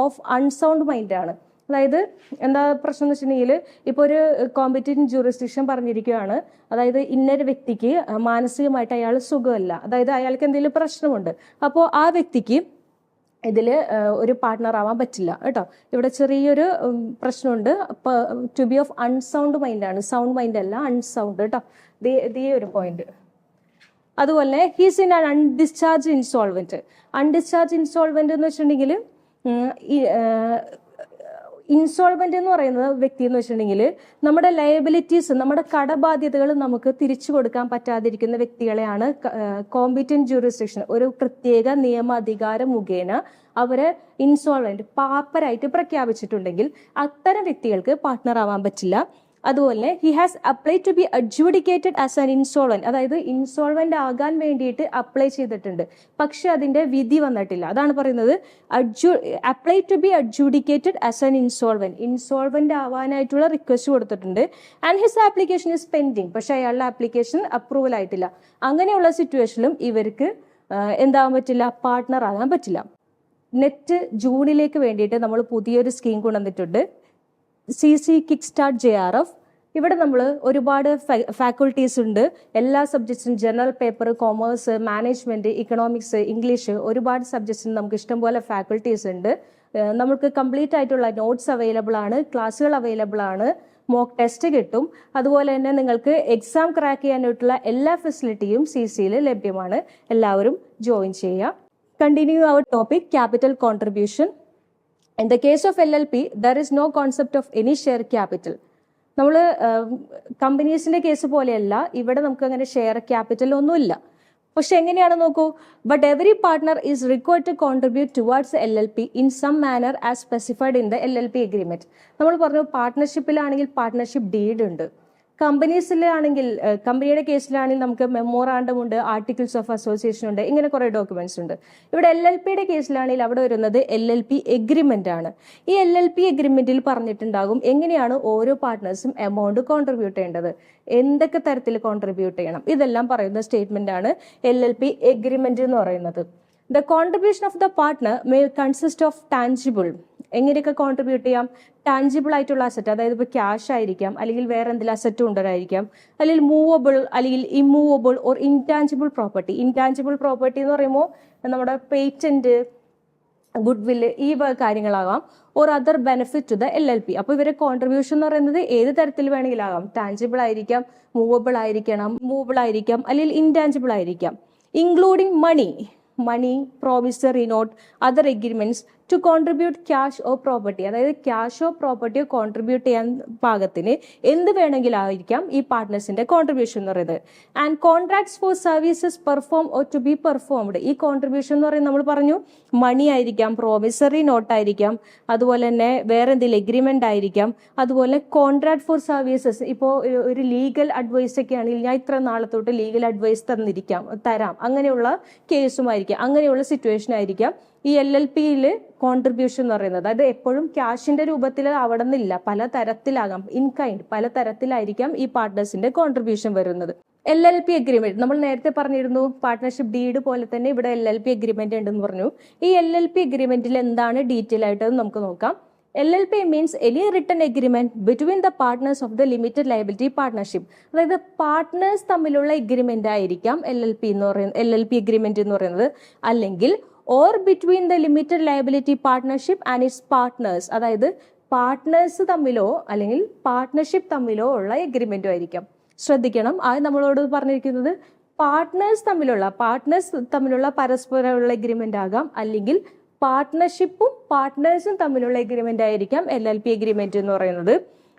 of unsound mind ആണ്. അതായത് എന്താ പ്രശ്നം എന്ന് വെച്ചിട്ടുണ്ടെങ്കിൽ ഇപ്പോൾ ഒരു കോമ്പറ്റന്റ് ജൂറിസ്ഡിക്ഷൻ പറഞ്ഞിരിക്കുകയാണ്, അതായത് ഇന്നൊരു വ്യക്തിക്ക് മാനസികമായിട്ട് അയാൾ സുഖമല്ല, അതായത് അയാൾക്ക് എന്തെങ്കിലും പ്രശ്നമുണ്ട്, അപ്പോൾ ആ വ്യക്തിക്ക് ഇതിൽ ഒരു പാർട്ട്ണർ ആവാൻ പറ്റില്ല കേട്ടോ. ഇവിടെ ചെറിയൊരു പ്രശ്നമുണ്ട്. ടു ബി ഓഫ് അൺസൗണ്ട് മൈൻഡാണ്, സൗണ്ട് മൈൻഡ് അല്ല, അൺസൗണ്ട് കേട്ടോ. ഈ ഒരു പോയിന്റ്. അതുപോലെ he's in an undischarge insolvent. Undischarge insolvent എന്ന് വെച്ചിട്ടുണ്ടെങ്കിൽ ഇൻസോൾവെന്റ് എന്ന് പറയുന്ന വ്യക്തി എന്ന് വെച്ചിട്ടുണ്ടെങ്കിൽ നമ്മുടെ ലയബിലിറ്റീസ്, നമ്മുടെ കടബാധ്യതകൾ നമുക്ക് തിരിച്ചു കൊടുക്കാൻ പറ്റാതിരിക്കുന്ന വ്യക്തികളെയാണ് കോമ്പറ്റന്റ് ജൂറിസ്ഡിക്ഷൻ ഒരു പ്രത്യേക നിയമ-അധികാരം മുഖേന അവരെ ഇൻസോൾവെന്റ് പാപ്പരായിട്ട് പ്രഖ്യാപിച്ചിട്ടുണ്ടെങ്കിൽ അത്തരം വ്യക്തികൾക്ക് പാർട്ട്ണർ ആവാൻ പറ്റില്ല. അതുപോലെ he has apply to be adjudicated as an insolvent, അതായത് ഇൻസോൾവെന്റ് ആകാൻ വേണ്ടിയിട്ട് അപ്ലൈ ചെയ്തിട്ടുണ്ട്, പക്ഷെ അതിന്റെ വിധി വന്നിട്ടില്ല. അതാണ് പറയുന്നത് apply to be adjudicated as an insolvent, insolvent ആവാനായിട്ടുള്ള റിക്വസ്റ്റ് കൊടുത്തിട്ടുണ്ട്. And his application is pending, പക്ഷെ അയാളുടെ ആപ്ലിക്കേഷൻ അപ്രൂവൽ ആയിട്ടില്ല. അങ്ങനെയുള്ള സിറ്റുവേഷനിലും ഇവർക്ക് എന്താകാൻ പറ്റില്ല, പാർട്ട്ണർ ആകാൻ പറ്റില്ല. നെറ്റ് ജൂണിലേക്ക് വേണ്ടിയിട്ട് നമ്മൾ പുതിയൊരു സ്കീം കൊണ്ടുവന്നിട്ടുണ്ട്, CC കിക്ക് സ്റ്റാർട്ട് JRF. ഇവിടെ നമ്മൾ ഒരുപാട് ഫാക്കൽറ്റീസ് ഉണ്ട്, എല്ലാ സബ്ജക്ട്സും, general paper, commerce, management, economics, English, ഒരുപാട് സബ്ജക്ട്സിന് നമുക്ക് ഇഷ്ടംപോലെ ഫാക്കൽറ്റീസ് ഉണ്ട്. നമുക്ക് കംപ്ലീറ്റ് ആയിട്ടുള്ള നോട്ട്സ് അവൈലബിൾ ആണ്, ക്ലാസ്സുകൾ അവൈലബിൾ ആണ്, മോക്ക് ടെസ്റ്റ് കിട്ടും. അതുപോലെ തന്നെ നിങ്ങൾക്ക് എക്സാം ക്രാക്ക് ചെയ്യാനായിട്ടുള്ള എല്ലാ ഫെസിലിറ്റിയും CCയിൽ ലഭ്യമാണ്. എല്ലാവരും ജോയിൻ ചെയ്യുക. Continue our topic, capital contribution. In the case of LLP, there is no concept of any share capital. നമ്മൾ കമ്പനീസിന്റെ കേസ് പോലെയല്ല, ഇവിടെ നമുക്ക് അങ്ങനെ ഷെയർ ക്യാപിറ്റൽ ഒന്നുമില്ല. പക്ഷെ എങ്ങനെയാണ് നോക്കൂ, but every partner is required to contribute towards LLP in some manner as specified in the LLP agreement. നമ്മൾ പറഞ്ഞു പാർട്ട്ണർഷിപ്പിലാണെങ്കിൽ പാർട്ട്ണർഷിപ്പ് ഡീഡ് ഉണ്ട്, കമ്പനീസിലാണെങ്കിൽ കമ്പനിയുടെ കേസിലാണെങ്കിൽ നമുക്ക് മെമ്മോറാണ്ടം ഉണ്ട്, ആർട്ടിക്കിൾസ് ഓഫ് അസോസിയേഷൻ ഉണ്ട്, ഇങ്ങനെ കുറേ ഡോക്യുമെന്റ്സ് ഉണ്ട്. ഇവിടെ LLPയുടെ കേസിലാണെങ്കിൽ അവിടെ വരുന്നത് LLP എഗ്രിമെന്റ് ആണ്. ഈ LLP എഗ്രിമെന്റിൽ പറഞ്ഞിട്ടുണ്ടാകും എങ്ങനെയാണ് ഓരോ പാർട്ട്നേഴ്സും എമൗണ്ട് കോൺട്രിബ്യൂട്ട് ചെയ്യേണ്ടത്, എന്തൊക്കെ തരത്തിൽ കോൺട്രിബ്യൂട്ട് ചെയ്യണം, ഇതെല്ലാം പറയുന്ന സ്റ്റേറ്റ്മെന്റ് ആണ് LLP എഗ്രിമെന്റ് എന്ന് പറയുന്നത്. The contribution of the partner may consist of tangible, എങ്ങനെയൊക്കെ കോൺട്രിബ്യൂട്ട് ചെയ്യാം, ടാൻജിബിൾ ആയിട്ടുള്ള അസറ്റ്, അതായത് ഇപ്പോൾ ക്യാഷ് ആയിരിക്കാം, അല്ലെങ്കിൽ വേറെ എന്തെങ്കിലും അസറ്റ് കൊണ്ടുവരായിരിക്കാം, അല്ലെങ്കിൽ മൂവബിൾ അല്ലെങ്കിൽ immovable or intangible property. Intangible property എന്ന് പറയുമ്പോൾ നമ്മുടെ പേറ്റന്റ്, ഗുഡ് വില്ല്, ഈ കാര്യങ്ങളാകാം, or other benefit to the LLP. അപ്പോൾ ഇവരെ കോൺട്രിബ്യൂഷൻ എന്ന് പറയുന്നത് ഏത് തരത്തിൽ വേണമെങ്കിലും ആകാം, ടാൻജിബിൾ ആയിരിക്കാം, മൂവബിൾ ആയിരിക്കാം, അല്ലെങ്കിൽ ഇൻടാഞ്ചിബിൾ ആയിരിക്കാം, including money, promissory note, other agreements to contribute cash or property. അതായത് ക്യാഷോ പ്രോപ്പർട്ടിയോ കോൺട്രിബ്യൂട്ട് ചെയ്യാൻ പാകത്തിന് എന്ത് വേണമെങ്കിലായിരിക്കാം ഈ പാർട്ട്നേഴ്സിന്റെ കോൺട്രിബ്യൂഷൻ എന്ന് പറയുന്നത്. And contracts for services perform or to be performed. ഈ കോൺട്രിബ്യൂഷൻ എന്ന് പറയുന്നത് നമ്മൾ പറഞ്ഞു മണി ആയിരിക്കാം, പ്രോമിസറി നോട്ട് ആയിരിക്കാം, അതുപോലെ തന്നെ വേറെ എന്തെങ്കിലും എഗ്രിമെന്റ് ആയിരിക്കാം, അതുപോലെ കോൺട്രാക്ട് ഫോർ സർവീസസ്. ഇപ്പോൾ ഒരു ലീഗൽ അഡ്വൈസ് ഒക്കെ ആണെങ്കിൽ ഞാൻ ഇത്ര നാളത്തോട്ട് ലീഗൽ അഡ്വൈസ് തരാം, അങ്ങനെയുള്ള കേസുമായിരിക്കാം, അങ്ങനെയുള്ള സിറ്റുവേഷൻ ആയിരിക്കാം ഈ LLPയിൽ കോൺട്രിബ്യൂഷൻ എന്ന് പറയുന്നത്. അത് എപ്പോഴും ക്യാഷിന്റെ രൂപത്തിൽ അവിടെ നിന്നില്ല, പല തരത്തിലാകാം, ഇൻ കൈൻഡ്, പല തരത്തിലായിരിക്കാം ഈ പാർട്ട്നേഴ്സിന്റെ കോൺട്രിബ്യൂഷൻ വരുന്നത്. LLP എഗ്രിമെന്റ് നമ്മൾ നേരത്തെ പറഞ്ഞിരുന്നു, പാർട്ട്ണർഷിപ്പ് ഡീഡ് പോലെ തന്നെ ഇവിടെ LLP എഗ്രിമെന്റ് ഉണ്ടെന്ന് പറഞ്ഞു. ഈ LLP എഗ്രിമെന്റിൽ എന്താണ് ഡീറ്റെയിൽ ആയിട്ട് നമുക്ക് നോക്കാം. LLP means any written agreement between the partners of the limited liability partnership. അതായത് പാർട്ട്നേഴ്സ് തമ്മിലുള്ള എഗ്രിമെന്റ് ആയിരിക്കാം LLP എഗ്രിമെന്റ് എന്ന് പറയുന്നത്, അല്ലെങ്കിൽ or between the limited liability partnership and its partners. അതായത് പാർട്ട്നേഴ്സ് തമ്മിലോ അല്ലെങ്കിൽ പാർട്ട്ണർഷിപ്പ് തമ്മിലോ ഉള്ള എഗ്രിമെന്റും ആയിരിക്കാം. ശ്രദ്ധിക്കണം, അത് നമ്മളോട് പറഞ്ഞിരിക്കുന്നത് പാർട്ട്നേഴ്സ് തമ്മിലുള്ള പരസ്പരമുള്ള എഗ്രിമെന്റ് ആകാം, അല്ലെങ്കിൽ പാർട്ട്ണർഷിപ്പും പാർട്ട്നേഴ്സും തമ്മിലുള്ള എഗ്രിമെന്റ് ആയിരിക്കാം LLP എഗ്രിമെന്റ് എന്ന് പറയുന്നത്.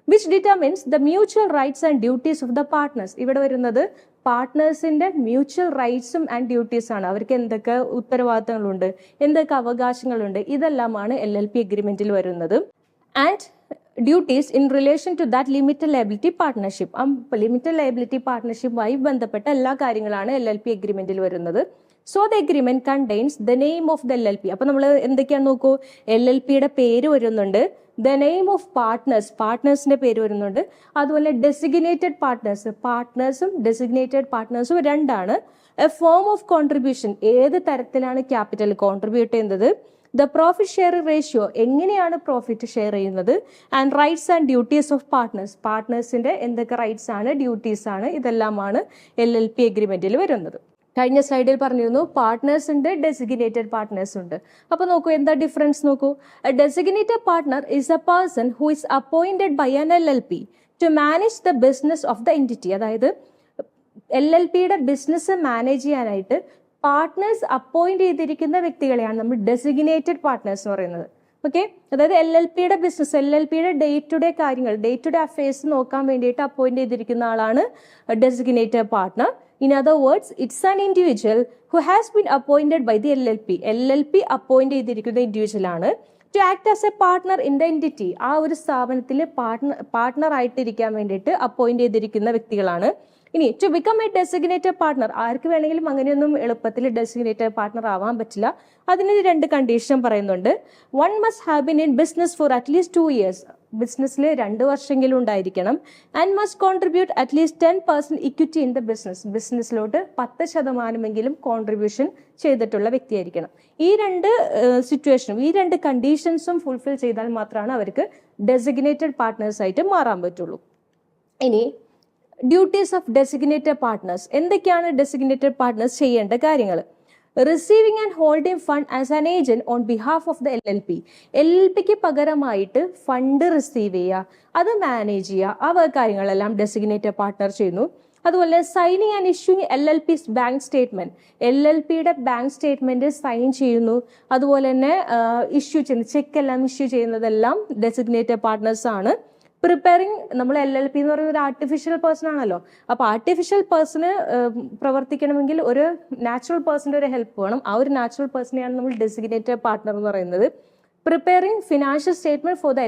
Which determines the mutual rights and duties of the partners. ഇവിടെ വരുന്നത് പാർട്ട്നേഴ്സിന്റെ മ്യൂച്വൽ റൈറ്റ്സും ആൻഡ് ഡ്യൂട്ടീസ് ആണ്, അവർക്ക് എന്തൊക്കെ ഉത്തരവാദിത്തങ്ങളുണ്ട്, എന്തൊക്കെ അവകാശങ്ങളുണ്ട്, ഇതെല്ലാമാണ് LLP എഗ്രിമെന്റിൽ വരുന്നത്. And duties in relation to that limited liability partnership. Limited liability പാർട്ട്ണർഷിപ്പുമായി ബന്ധപ്പെട്ട എല്ലാ കാര്യങ്ങളാണ് LLP എഗ്രിമെന്റിൽ വരുന്നത്. So the agreement contains the name of the LLP. അപ്പൊ നമ്മൾ എന്തൊക്കെയാണ് നോക്കൂ, LLPയുടെ പേര് വരുന്നുണ്ട്, ദ നെയിം ഓഫ് പാർട്ട്നേഴ്സിന്റെ പേര് വരുന്നുണ്ട്, അതുപോലെ ഡെസിഗ്നേറ്റഡ് പാർട്ട്നേഴ്സും ഡെസിഗ്നേറ്റഡ് പാർട്ട്നേഴ്സും രണ്ടാണ്. എ ഫോം ഓഫ് കോൺട്രിബ്യൂഷൻ, ഏത് തരത്തിലാണ് ക്യാപിറ്റൽ കോൺട്രിബ്യൂട്ട് ചെയ്യുന്നത്, ദ പ്രോഫിറ്റ് ഷെയർ റേഷ്യോ, എങ്ങനെയാണ് പ്രോഫിറ്റ് ഷെയർ ചെയ്യുന്നത്, and rights and duties of പാർട്ട്നേഴ്സിന്റെ എന്തൊക്കെ റൈറ്റ്സ് ആണ്, ഡ്യൂട്ടീസ് ആണ്, ഇതെല്ലാമാണ് LLP എഗ്രിമെന്റിൽ വരുന്നത്. കഴിഞ്ഞ സ്ലൈഡിൽ പറഞ്ഞിരുന്നു പാർട്ട്നേഴ്സ് ഉണ്ട്, ഡെസിഗ്നേറ്റഡ് പാർട്ട്നേഴ്സ് ഉണ്ട്. അപ്പൊ നോക്കൂ എന്താ ഡിഫറൻസ് നോക്കൂ. Designated partner is a person who is appointed by an LLP to manage the business of the entity. അതായത് LLPയുടെ ബിസിനസ് മാനേജ് ചെയ്യാനായിട്ട് പാർട്ട്നേഴ്സ് അപ്പോയിന്റ് ചെയ്തിരിക്കുന്ന വ്യക്തികളെയാണ് നമ്മൾ ഡെസിഗ്നേറ്റഡ് പാർട്ട്നേഴ്സ് എന്ന് പറയുന്നത്. ഓക്കെ, അതായത് LLPയുടെ ബിസിനസ്, LLPയുടെ ഡേ ടു ഡേ കാര്യങ്ങൾ, ഡേ ടു ഡേ അഫയേഴ്സ് നോക്കാൻ വേണ്ടിയിട്ട് അപ്പോയിന്റ് ചെയ്തിരിക്കുന്ന ആളാണ് designated partner. In other words, it's an individual who has been appointed by the LLP. LLP appoint ചെയ്തിരിക്കുന്ന ഇൻഡിവിജ്വൽ ആണ് to act as a partner in the entity. ആ ഒരു സ്ഥാപനത്തിൽ പാർട്ട്ണർ ആയിട്ടിരിക്കാൻ വേണ്ടിയിട്ട് അപ്പോയിന്റ് ചെയ്തിരിക്കുന്ന വ്യക്തികളാണ്. ഇനി to become a designated partner, ആർക്ക് വേണമെങ്കിലും അങ്ങനെയൊന്നും എളുപ്പത്തിൽ ഡെസിഗ്നേറ്റഡ് പാർട്ട്ണർ ആവാൻ പറ്റില്ല. അതിന് 2 കണ്ടീഷൻ പറയുന്നുണ്ട്. One must have been in business for at least 2 years. ബിസിനസ്സിൽ 2 വർഷമെങ്കിലും ഉണ്ടായിരിക്കണം. And must contribute at least 10% equity in the business. ബിസിനസ്സിലോട്ട് 10% കോൺട്രിബ്യൂഷൻ ചെയ്തിട്ടുള്ള വ്യക്തിയായിരിക്കണം. ഈ 2 സിറ്റുവേഷനും ഈ 2 കണ്ടീഷൻസും ഫുൾഫിൽ ചെയ്താൽ മാത്രമാണ് അവർക്ക് ഡെസിഗ്നേറ്റഡ് പാർട്ട്നേഴ്സ് ആയിട്ട് മാറാൻ പറ്റുള്ളൂ. ഇനി ഡ്യൂട്ടീസ് ഓഫ് ഡെസിഗ്നേറ്റഡ് പാർട്ട്നേഴ്സ്. എന്തൊക്കെയാണ് ഡെസിഗ്നേറ്റഡ് പാർട്ട്നേഴ്സ് ചെയ്യേണ്ട കാര്യങ്ങൾ? Receiving and holding fund as an agent on behalf of the LLP. LLPക്ക് പകരമായിട്ട് ഫണ്ട് റിസീവ് ചെയ്യുക, അത് മാനേജ് ചെയ്യുക, ആ കാര്യങ്ങളെല്ലാം ഡെസിഗ്നേറ്റഡ് പാർട്ട്ണർ ചെയ്യുന്നു. അതുപോലെ signing and issuing LLP's bank statement. LLPയുടെ ബാങ്ക് സ്റ്റേറ്റ്മെന്റ് സൈൻ ചെയ്യുന്നു, അതുപോലെ തന്നെ ഇഷ്യൂ ചെയ്യുന്നു, ചെക്ക് എല്ലാം ഇഷ്യൂ ചെയ്യുന്നതെല്ലാം ഡെസിഗ്നേറ്റഡ് പാർട്ട്നേഴ്സ് ആണ്. പ്രിപ്പയറിംഗ്, നമ്മൾ LLP എന്ന് പറയുന്ന ഒരു ആർട്ടിഫിഷ്യൽ പേഴ്സൺ ആണല്ലോ. അപ്പോൾ ആർട്ടിഫിഷ്യൽ പേഴ്സണ് പ്രവർത്തിക്കണമെങ്കിൽ ഒരു നാച്ചുറൽ പേഴ്സന്റെ ഒരു ഹെൽപ്പ് വേണം. ആ ഒരു നാച്ചുറൽ പേഴ്സണെയാണ് നമ്മൾ ഡെസിഗ്നേറ്റഡ് പാർട്ണർ എന്ന് പറയുന്നത്. Preparing financial statement for the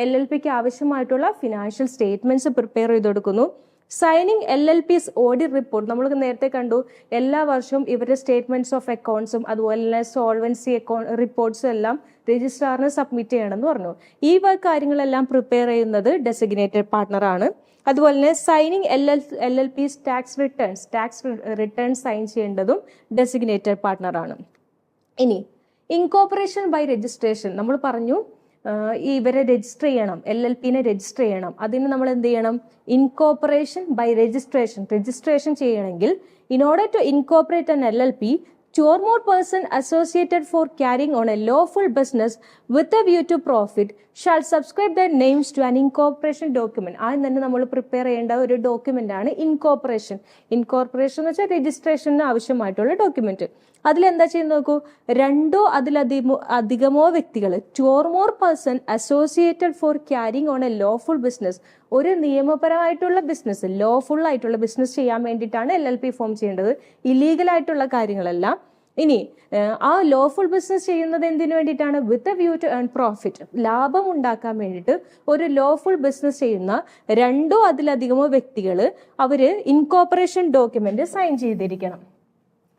LLPക്ക് ആവശ്യമായിട്ടുള്ള ഫിനാൻഷ്യൽ സ്റ്റേറ്റ്മെന്റ്സ് പ്രിപ്പയർ ചെയ്ത് കൊടുക്കുന്നു. സൈനിങ് LLP's ഓഡിറ്റ് റിപ്പോർട്ട്, നമ്മൾ നേരത്തെ കണ്ടു എല്ലാ വർഷവും ഇവരുടെ സ്റ്റേറ്റ്മെന്റ്സ് ഓഫ് അക്കൗണ്ട്സും അതുപോലെ തന്നെ സോൾവൻസി റിപ്പോർട്ട്സും എല്ലാം രജിസ്ട്രാറിന് സബ്മിറ്റ് ചെയ്യണമെന്ന് പറഞ്ഞു. ഈ കാര്യങ്ങളെല്ലാം പ്രിപ്പയർ ചെയ്യുന്നത് ഡെസിഗ്നേറ്റഡ് പാർട്ണർ ആണ്. അതുപോലെ തന്നെ signing LLP's tax returns sign ചെയ്യേണ്ടതും ഡെസിഗ്നേറ്റഡ് പാർട്ണർ ആണ്. ഇനി ഇൻകോർപ്പറേഷൻ ബൈ രജിസ്ട്രേഷൻ, നമ്മൾ പറഞ്ഞു ഇവരെ രജിസ്റ്റർ ചെയ്യണം, LLPനെ രജിസ്റ്റർ ചെയ്യണം. അതിന് നമ്മൾ എന്ത് ചെയ്യണം? ഇൻകോർപ്പറേഷൻ ബൈ രജിസ്ട്രേഷൻ ചെയ്യണമെങ്കിൽ in order to incorporate an LLP, two or more person associated for carrying on a lawful business with a view to profit shall subscribe their names to an incorporation document. ആദ്യം തന്നെ നമ്മൾ prepare ചെയ്യേണ്ട ഒരു document ആണ് incorporation എന്ന് വെച്ചാൽ registration ആവശ്യമായിട്ടുള്ള document. അതിലെന്താ ചെയ്യുന്ന നോക്കൂ, രണ്ടോ അതിലധികമോ വ്യക്തികൾ, two or more person associated for carrying on a lawful business, ഒരു നിയമപരമായിട്ടുള്ള ബിസിനസ്, ലോഫുൾ ആയിട്ടുള്ള ബിസിനസ് ചെയ്യാൻ വേണ്ടിയിട്ടാണ് LLP ഫോം ചെയ്യേണ്ടത്, ഇല്ലീഗൽ ആയിട്ടുള്ള കാര്യങ്ങളല്ല. ഇനി ആ ലോഫുൾ ബിസിനസ് ചെയ്യുന്നത് എന്തിനു വേണ്ടിയിട്ടാണ്? With a view to earn profit, ലാഭം ഉണ്ടാക്കാൻ വേണ്ടിയിട്ട് ഒരു ലോഫുൾ ബിസിനസ് ചെയ്യുന്ന രണ്ടോ അതിലധികമോ വ്യക്തികൾ അവര് ഇൻകോർപ്പറേഷൻ ഡോക്യുമെന്റ് സൈൻ ചെയ്തിരിക്കണം.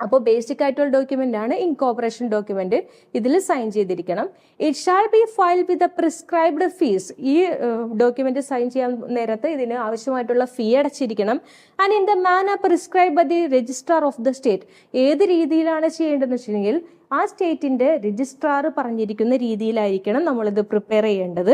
അപ്പോൾ ബേസിക് ആയിട്ടുള്ള ഡോക്യുമെന്റ് ആണ് ഇൻകോർപ്പറേഷൻ ഡോക്യുമെന്റ്. ഇതിൽ സൈൻ ചെയ്തിരിക്കണം. It shall be filed with the prescribed fees, ഈ ഡോക്യുമെന്റ് സൈൻ ചെയ്യാൻ നേരത്ത് ഇതിന് ആവശ്യമായിട്ടുള്ള ഫീ അടച്ചിരിക്കണം. And in the manner prescribe by the registrar of the state, ഏത് രീതിയിലാണ് ചെയ്യേണ്ടതെന്ന് വെച്ചിട്ടുണ്ടെങ്കിൽ ആ സ്റ്റേറ്റിന്റെ രജിസ്ട്രാർ പറഞ്ഞിരിക്കുന്ന രീതിയിലായിരിക്കണം നമ്മളിത് പ്രിപ്പയർ ചെയ്യേണ്ടത്.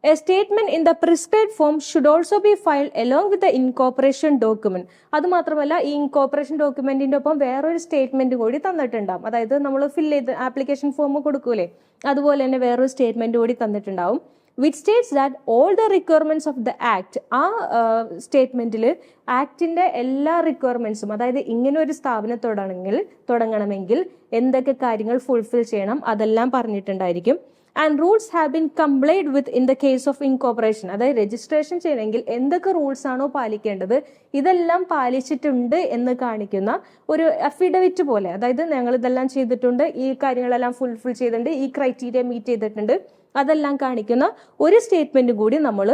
A statement in the prescribed form should also be filed along with the incorporation document. അത് മാത്രമല്ല ഈ ഇൻകോർപ്പറേഷൻ ഡോക്യുമെന്റിന്റെ ഒപ്പം വേറൊരു സ്റ്റേറ്റ്മെന്റ് കൂടി തന്നിട്ടുണ്ടാവും. അതായത് നമ്മൾ ഫില്ല് ചെയ്ത് ആപ്ലിക്കേഷൻ ഫോം കൊടുക്കൂലേ, അതുപോലെ തന്നെ വേറൊരു സ്റ്റേറ്റ്മെന്റ് കൂടി തന്നിട്ടുണ്ടാവും. Which states that all the requirements of the act, ആ സ്റ്റേറ്റ്മെന്റിൽ ആക്ടിന്റെ എല്ലാ റിക്വയർമെന്റ്സും, അതായത് ഇങ്ങനെ ഒരു സ്ഥാപനം തുടങ്ങണമെങ്കിൽ എന്തൊക്കെ കാര്യങ്ങൾ ഫുൾഫിൽ ചെയ്യണം അതെല്ലാം പറഞ്ഞിട്ടുണ്ടായിരിക്കും. And rules have been complied with in the case of incorporation, അതായത് രജിസ്ട്രേഷൻ ചെയ്യണമെങ്കിൽ എന്തൊക്കെ റൂൾസ് ആണോ പാലിക്കേണ്ടത് ഇതെല്ലാം പാലിച്ചിട്ടുണ്ട് എന്ന് കാണിക്കുന്ന ഒരു അഫിഡവിറ്റ് പോലെ, അതായത് ഞങ്ങൾ ഇതെല്ലാം ചെയ്തിട്ടുണ്ട്, ഈ കാര്യങ്ങളെല്ലാം ഫുൾഫിൽ ചെയ്തിട്ടുണ്ട്, ഈ ക്രൈറ്റീരിയ മീറ്റ് ചെയ്തിട്ടുണ്ട്, അതെല്ലാം കാണിക്കുന്ന ഒരു സ്റ്റേറ്റ്മെന്റ് കൂടി നമ്മൾ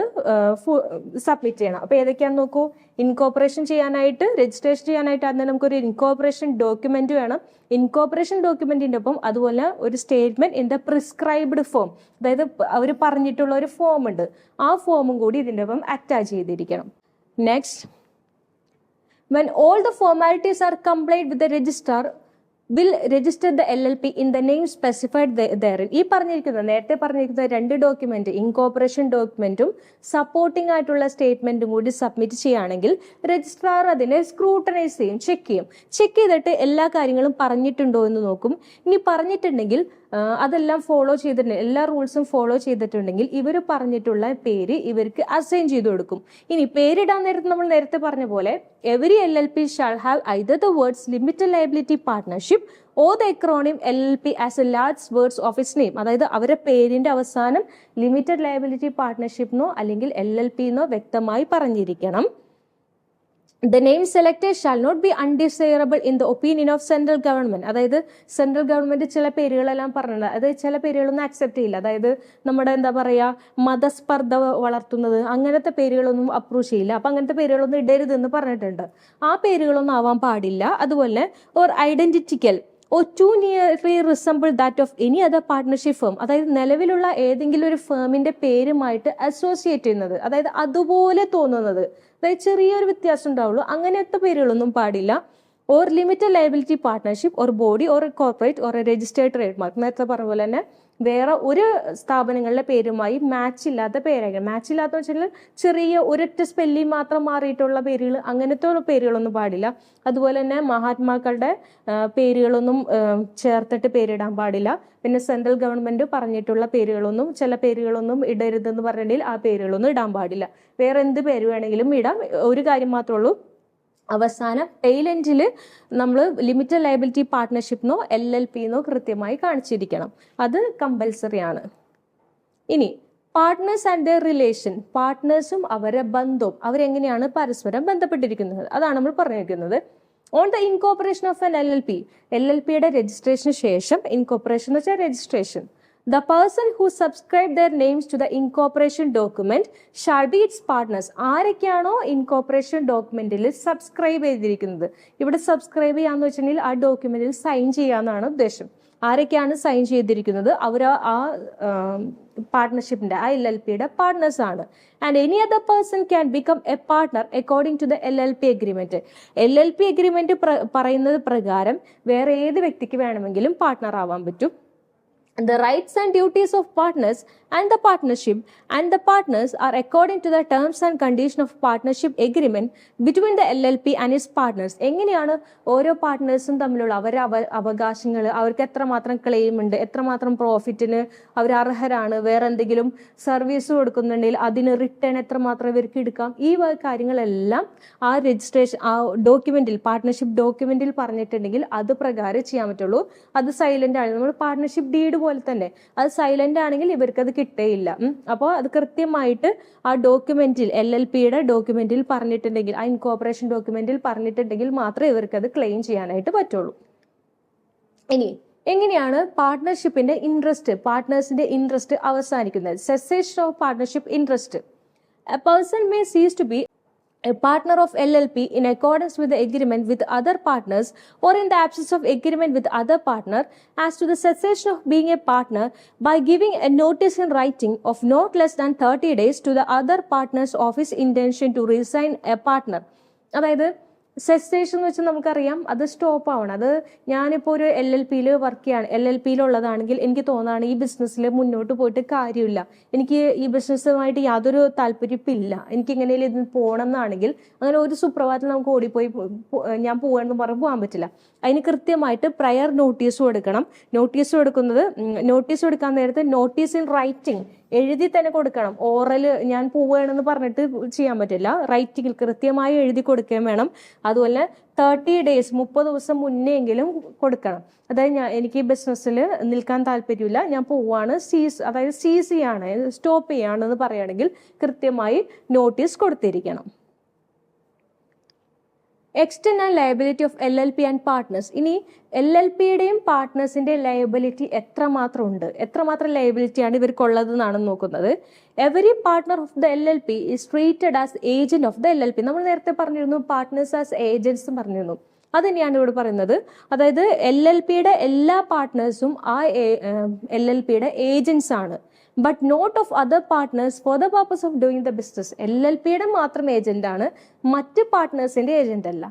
സബ്മിറ്റ് ചെയ്യണം. അപ്പൊ ഏതൊക്കെയാണെന്ന് നോക്കൂ, ഇൻകോർപ്പറേഷൻ ചെയ്യാനായിട്ട്, രജിസ്ട്രേഷൻ ചെയ്യാനായിട്ട് അതിന് നമുക്കൊരു ഇൻകോർപ്പറേഷൻ ഡോക്യുമെന്റ് വേണം. ഇൻകോർപ്പറേഷൻ ഡോക്യുമെന്റിന്റെ ഒപ്പം അതുപോലെ ഒരു statement in the prescribed form, അതായത് അവർ പറഞ്ഞിട്ടുള്ള ഒരു ഫോം ഉണ്ട്, ആ ഫോമും കൂടി ഇതിന്റെ ഒപ്പം അറ്റാച്ച് ചെയ്തിരിക്കണം. Next, when all the formalities are complied with the registrar will register the LLP in the name specified therein. ഈ നേരത്തെ പറഞ്ഞിരിക്കുന്ന രണ്ട് ഡോക്യുമെന്റ്, ഇൻകോർപ്പറേഷൻ ഡോക്യുമെന്റും സപ്പോർട്ടിംഗ് ആയിട്ടുള്ള സ്റ്റേറ്റ്മെന്റും കൂടി സബ്മിറ്റ് ചെയ്യുകയാണെങ്കിൽ രജിസ്ട്രാർ അതിനെ സ്ക്രൂട്ടനൈസ് ചെയ്യും, ചെക്ക് ചെയ്തിട്ട് എല്ലാ കാര്യങ്ങളും പറഞ്ഞിട്ടുണ്ടോ എന്ന് നോക്കും. ഇനി പറഞ്ഞിട്ടുണ്ടെങ്കിൽ അതെല്ലാം ഫോളോ ചെയ്തിട്ടുണ്ട്, എല്ലാ റൂൾസും ഫോളോ ചെയ്തിട്ടുണ്ടെങ്കിൽ ഇവർ പറഞ്ഞിട്ടുള്ള പേര് ഇവർക്ക് അസൈൻ ചെയ്ത് കൊടുക്കും. ഇനി പേരിടാൻ നേരത്ത് നമ്മൾ നേരത്തെ പറഞ്ഞ പോലെ every LLP shall have either the words limited liability partnership or the acronym LLP as a large words of its name, അതായത് അവരുടെ പേരിന്റെ അവസാനം ലിമിറ്റഡ് ലയബിലിറ്റി പാർട്ട്ണർഷിപ്പ് എന്നോ അല്ലെങ്കിൽ LLP എന്നോ വ്യക്തമായി പറഞ്ഞിരിക്കണം. The name selected shall not be undesirable in the opinion of central government. അതായത് central government ചില പേരുകളെല്ലാം പറഞ്ഞിട്ടുണ്ട്, അതായത് ചില പേരുകളൊന്നും അക്സെപ്റ്റ് ചെയ്യില്ല, അതായത് നമ്മുടെ എന്താ പറയാ മതസ്പർദ്ധ വളർത്തുന്നത് അങ്ങനത്തെ പേരുകളൊന്നും അപ്രൂവ് ചെയ്യില്ല. അപ്പൊ അങ്ങനത്തെ പേരുകളൊന്നും ഇടരുതെന്ന് പറഞ്ഞിട്ടുണ്ട്. ആ പേരുകളൊന്നും ആവാൻ പാടില്ല. അതുപോലെ or identical or too nearly resemble that of any other partnership firm, അതായത് നിലവിലുള്ള ഏതെങ്കിലും ഒരു ഫേമിന്റെ പേരുമായിട്ട് അസോസിയേറ്റ് ചെയ്യുന്നത്, അതായത് അതുപോലെ തോന്നുന്നത്, അതായത് ചെറിയൊരു വ്യത്യാസം ഉണ്ടാവുള്ളൂ, അങ്ങനത്തെ പേരുകളൊന്നും പാടില്ല. Or limited liability partnership or body or corporate or registered trade mark, നേരത്തെ പറഞ്ഞ പോലെ തന്നെ വേറെ ഒരു സ്ഥാപനങ്ങളുടെ പേരുമായി മാച്ച് ഇല്ലാത്ത പേരായിരിക്കും. മാച്ച് ഇല്ലാത്ത വെച്ചാൽ ചെറിയ ഒരൊറ്റ സ്പെല്ലിംഗ് മാത്രം മാറിയിട്ടുള്ള പേരുകൾ, അങ്ങനത്തെ പേരുകളൊന്നും പാടില്ല. അതുപോലെ തന്നെ മഹാത്മാക്കളുടെ പേരുകളൊന്നും ചേർത്തിട്ട് പേരിടാൻ പാടില്ല. പിന്നെ സെൻട്രൽ ഗവൺമെന്റ് പറഞ്ഞിട്ടുള്ള പേരുകളൊന്നും, ചില പേരുകളൊന്നും ഇടരുതെന്ന് പറഞ്ഞിട്ടുണ്ടെങ്കിൽ ആ പേരുകളൊന്നും ഇടാൻ പാടില്ല. വേറെ എന്ത് പേര് വേണമെങ്കിലും ഇടാം. ഒരു കാര്യം മാത്രമേ ഉള്ളൂ, അവസാനം ടൈലൻഡിൽ നമ്മൾ ലിമിറ്റഡ് ലയബിലിറ്റി പാർട്ട്ണർഷിപ്പിനോ LLP എന്നോ കൃത്യമായി കാണിച്ചിരിക്കണം. അത് കമ്പൽസറി ആണ്. ഇനി പാർട്ട്നേഴ്സ് ആൻഡ് ദെയർ റിലേഷൻ, പാർട്ട്നേഴ്സും അവരുടെ ബന്ധവും അവരെങ്ങനെയാണ് പരസ്പരം ബന്ധപ്പെട്ടിരിക്കുന്നത് അതാണ് നമ്മൾ പറഞ്ഞിരിക്കുന്നത്. On the incorporation of an LLP, LLPയുടെ രജിസ്ട്രേഷന് ശേഷം, ഇൻകോർപ്പറേഷൻ എന്ന് വെച്ചാൽ registration, the person who subscribe their names to the incorporation document shall be its partners. ആരൊക്കെയാണോ ഇൻകോർപ്പറേഷൻ ഡോക്യുമെന്റിൽ സബ്സ്ക്രൈബ് ചെയ്തിരിക്കുന്നത്, ഇവിടെ സബ്സ്ക്രൈബ് ചെയ്യാന്ന് വെച്ചിട്ടുണ്ടെങ്കിൽ ആ ഡോക്യുമെന്റിൽ സൈൻ ചെയ്യാന്നാണ് ഉദ്ദേശം. ആരൊക്കെയാണ് സൈൻ ചെയ്തിരിക്കുന്നത് അവർ ആ പാർട്ട്ണർഷിപ്പിന്റെ ആ LLPയുടെ പാർട്ട്നേഴ്സ് ആണ്. And any other person can become a partner according to the LLP agreement. LLP agreement പറയുന്നത് പ്രകാരം വേറെ ഏത് വ്യക്തിക്ക് വേണമെങ്കിലും പാർട്ട്ണർ ആവാൻ പറ്റും. The rights and duties of partners and the partnership and the partners are according to the terms and condition of partnership agreement between the LLP and its partners. എങ്ങനെയാണ് ഓരോ പാർട്ട്നേഴ്സും തമ്മിലുള്ള അവരുടെ അവകാശങ്ങൾ, അവർക്ക് എത്രമാത്രം ക്ലെയിം ഉണ്ട്, എത്രമാത്രം പ്രോഫിറ്റിന് അവർ അർഹരാണ്, വേറെ എന്തെങ്കിലും സർവീസ് കൊടുക്കുന്നുണ്ടെങ്കിൽ അതിന് റിട്ടേൺ എത്രമാത്രം ഇവർക്ക് എടുക്കാം, ഈ കാര്യങ്ങളെല്ലാം ആ രജിസ്ട്രേഷൻ ആ ഡോക്യുമെന്റിൽ പാർട്ട്ണർഷിപ്പ് ഡോക്യുമെന്റിൽ പറഞ്ഞിട്ടുണ്ടെങ്കിൽ അത് പ്രകാരം ചെയ്യാൻ പറ്റുള്ളൂ. അത് സൈലന്റ് ആണ്. നമ്മൾ പാർട്ട്ണർഷിപ്പ് ഡീഡ് പോലെ തന്നെ അത് സൈലന്റ് ആണെങ്കിൽ ഇവർക്ക് അത് കിട്ടേയില്ല. അപ്പോൾ അത് കൃത്യമായിട്ട് ആ ഡോക്യുമെന്റിൽ LLPയുടെ ഡോക്യുമെന്റിൽ പറഞ്ഞിട്ടുണ്ടെങ്കിൽ, ആ ഇൻകോർപ്പറേഷൻ ഡോക്യുമെന്റിൽ പറഞ്ഞിട്ടുണ്ടെങ്കിൽ മാത്രമേ ഇവർക്ക് അത് ക്ലെയിം ചെയ്യാനായിട്ട് പറ്റുള്ളൂ. ഇനി എങ്ങനെയാണ് പാർട്ട്ണർഷിപ്പിന്റെ ഇൻട്രസ്റ്റ്, പാർട്ട്നേഴ്സിന്റെ ഇൻട്രസ്റ്റ് അവസാനിക്കുന്നത്? Cessation of partnership interest. A person may cease to be a partner of LLP in accordance with the agreement with other partners or in the absence of agreement with other partner as to the cessation of being a partner by giving a notice in writing of not less than 30 days to the other partners of his intention to resign a partner. അതായത് cessation എന്ന് വെച്ചാൽ നമുക്കറിയാം അത് stop ആവണം. അത് ഞാനിപ്പോൾ ഒരു LLPയിൽ work ചെയ്യാണ്, LLPയിലുള്ളതാണെങ്കിൽ എനിക്ക് തോന്നുകയാണ് ഈ ബിസിനസ്സിൽ മുന്നോട്ട് പോയിട്ട് കാര്യമില്ല, എനിക്ക് ഈ ബിസിനസ്സുമായിട്ട് യാതൊരു താല്പര്യമില്ല, എനിക്ക് എങ്ങനെയും ഇതിന് പോകണം എന്നാണെങ്കിൽ അങ്ങനെ ഒരു സുപ്രഭാതത്തിൽ നമുക്ക് ഓടിപ്പോയി ഞാൻ പോകാമെന്ന് പറഞ്ഞ് പോകാൻ പറ്റില്ല. അതിന് കൃത്യമായിട്ട് പ്രയർ നോട്ടീസ് കൊടുക്കണം. നോട്ടീസ് കൊടുക്കാൻ നേരത്തെ നോട്ടീസ് ഇൻ റൈറ്റിംഗ് എഴുതി തന്നെ കൊടുക്കണം. ഓറല് ഞാൻ പോവുകയാണെന്ന് പറഞ്ഞിട്ട് ചെയ്യാൻ പറ്റില്ല, റൈറ്റിംഗിൽ കൃത്യമായി എഴുതി കൊടുക്കുകയും വേണം. അതുപോലെ 30 days 30 ദിവസം മുന്നെങ്കിലും കൊടുക്കണം. അതായത് എനിക്ക് ബിസിനസ്സിൽ നിൽക്കാൻ താല്പര്യമില്ല, ഞാൻ പോവാണ്, സീസ് ചെയ്യാണ്, സ്റ്റോപ്പ് ചെയ്യാണെന്ന് പറയുകയാണെങ്കിൽ കൃത്യമായി നോട്ടീസ് കൊടുത്തിരിക്കണം. Extend and liability of LLP and partners. ഇനി LLPയുടെയും പാർട്ട്നേഴ്സിന്റെ ലയബിലിറ്റി എത്രമാത്രം ഉണ്ട്, എത്രമാത്രം ലയബിലിറ്റിയാണ് ഇവർക്കുള്ളതെന്നാണ് നോക്കുന്നത്. Every partner of the LLP is treated as agent of the LLP. നമ്മൾ നേരത്തെ പറഞ്ഞിരുന്നു പാർട്ട്നേഴ്സ് ആസ് ഏജന്റ്സ് പറഞ്ഞിരുന്നു, അത് തന്നെയാണ് ഇവിടെ പറയുന്നത്. അതായത് LLPയുടെ എല്ലാ പാർട്ട്നേഴ്സും ആ LLPയുടെ ഏജന്റ്സ് ആണ്. But not of other partners for the purpose of doing the business. LLPയുടെ മാത്രം ഏജന്റ് ആണ്, മറ്റ് പാർട്ട്നേഴ്സിന്റെ ഏജന്റ് അല്ല.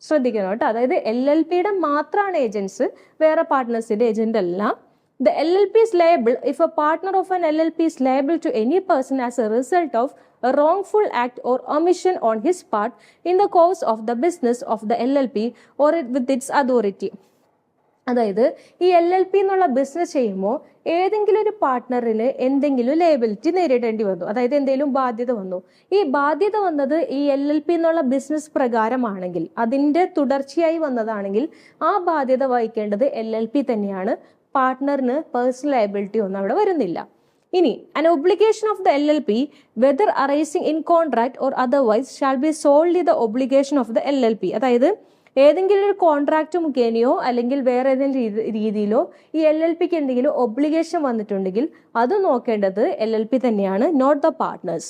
ശ്രദ്ധിക്കണം കേട്ടോ. അതായത് LLPയുടെ മാത്രമാണ് ഏജന്റ്സ്, വേറെ പാർട്ട്നേഴ്സിന്റെ ഏജന്റ് അല്ല. The LLP is liable if a partner of an LLP is liable to any person as a result of a wrongful act or omission on his part in the course of the business of the LLP or with its authority. അതായത് ഈ LLP എന്നുള്ള business ചെയ്യുമ്പോൾ ഏതെങ്കിലും ഒരു പാർട്ട്ണറിന് എന്തെങ്കിലും liability നേരിടേണ്ടി വന്നു, അതായത് എന്തെങ്കിലും ബാധ്യത വന്നു. ഈ ബാധ്യത വന്നത് ഈ LLP എന്നുള്ള ബിസിനസ് പ്രകാരമാണെങ്കിൽ, അതിന്റെ തുടർച്ചയായി വന്നതാണെങ്കിൽ ആ ബാധ്യത വഹിക്കേണ്ടത് LLP തന്നെയാണ്. പാർട്ട്ണറിന് പേഴ്സണൽ ലയബിലിറ്റി ഒന്നും അവിടെ വരുന്നില്ല. ഇനി an obligation of the LLP whether arising in contract or otherwise shall be solely the obligation of the LLP. അതായത് ഏതെങ്കിലും ഒരു കോൺട്രാക്ട് മുഖേനയോ അല്ലെങ്കിൽ വേറെ ഏതെങ്കിലും രീതിയിലോ ഈ LLPക്ക് എന്തെങ്കിലും ഒബ്ലിഗേഷൻ വന്നിട്ടുണ്ടെങ്കിൽ അത് നോക്കേണ്ടത് LLP തന്നെയാണ്, not the partners.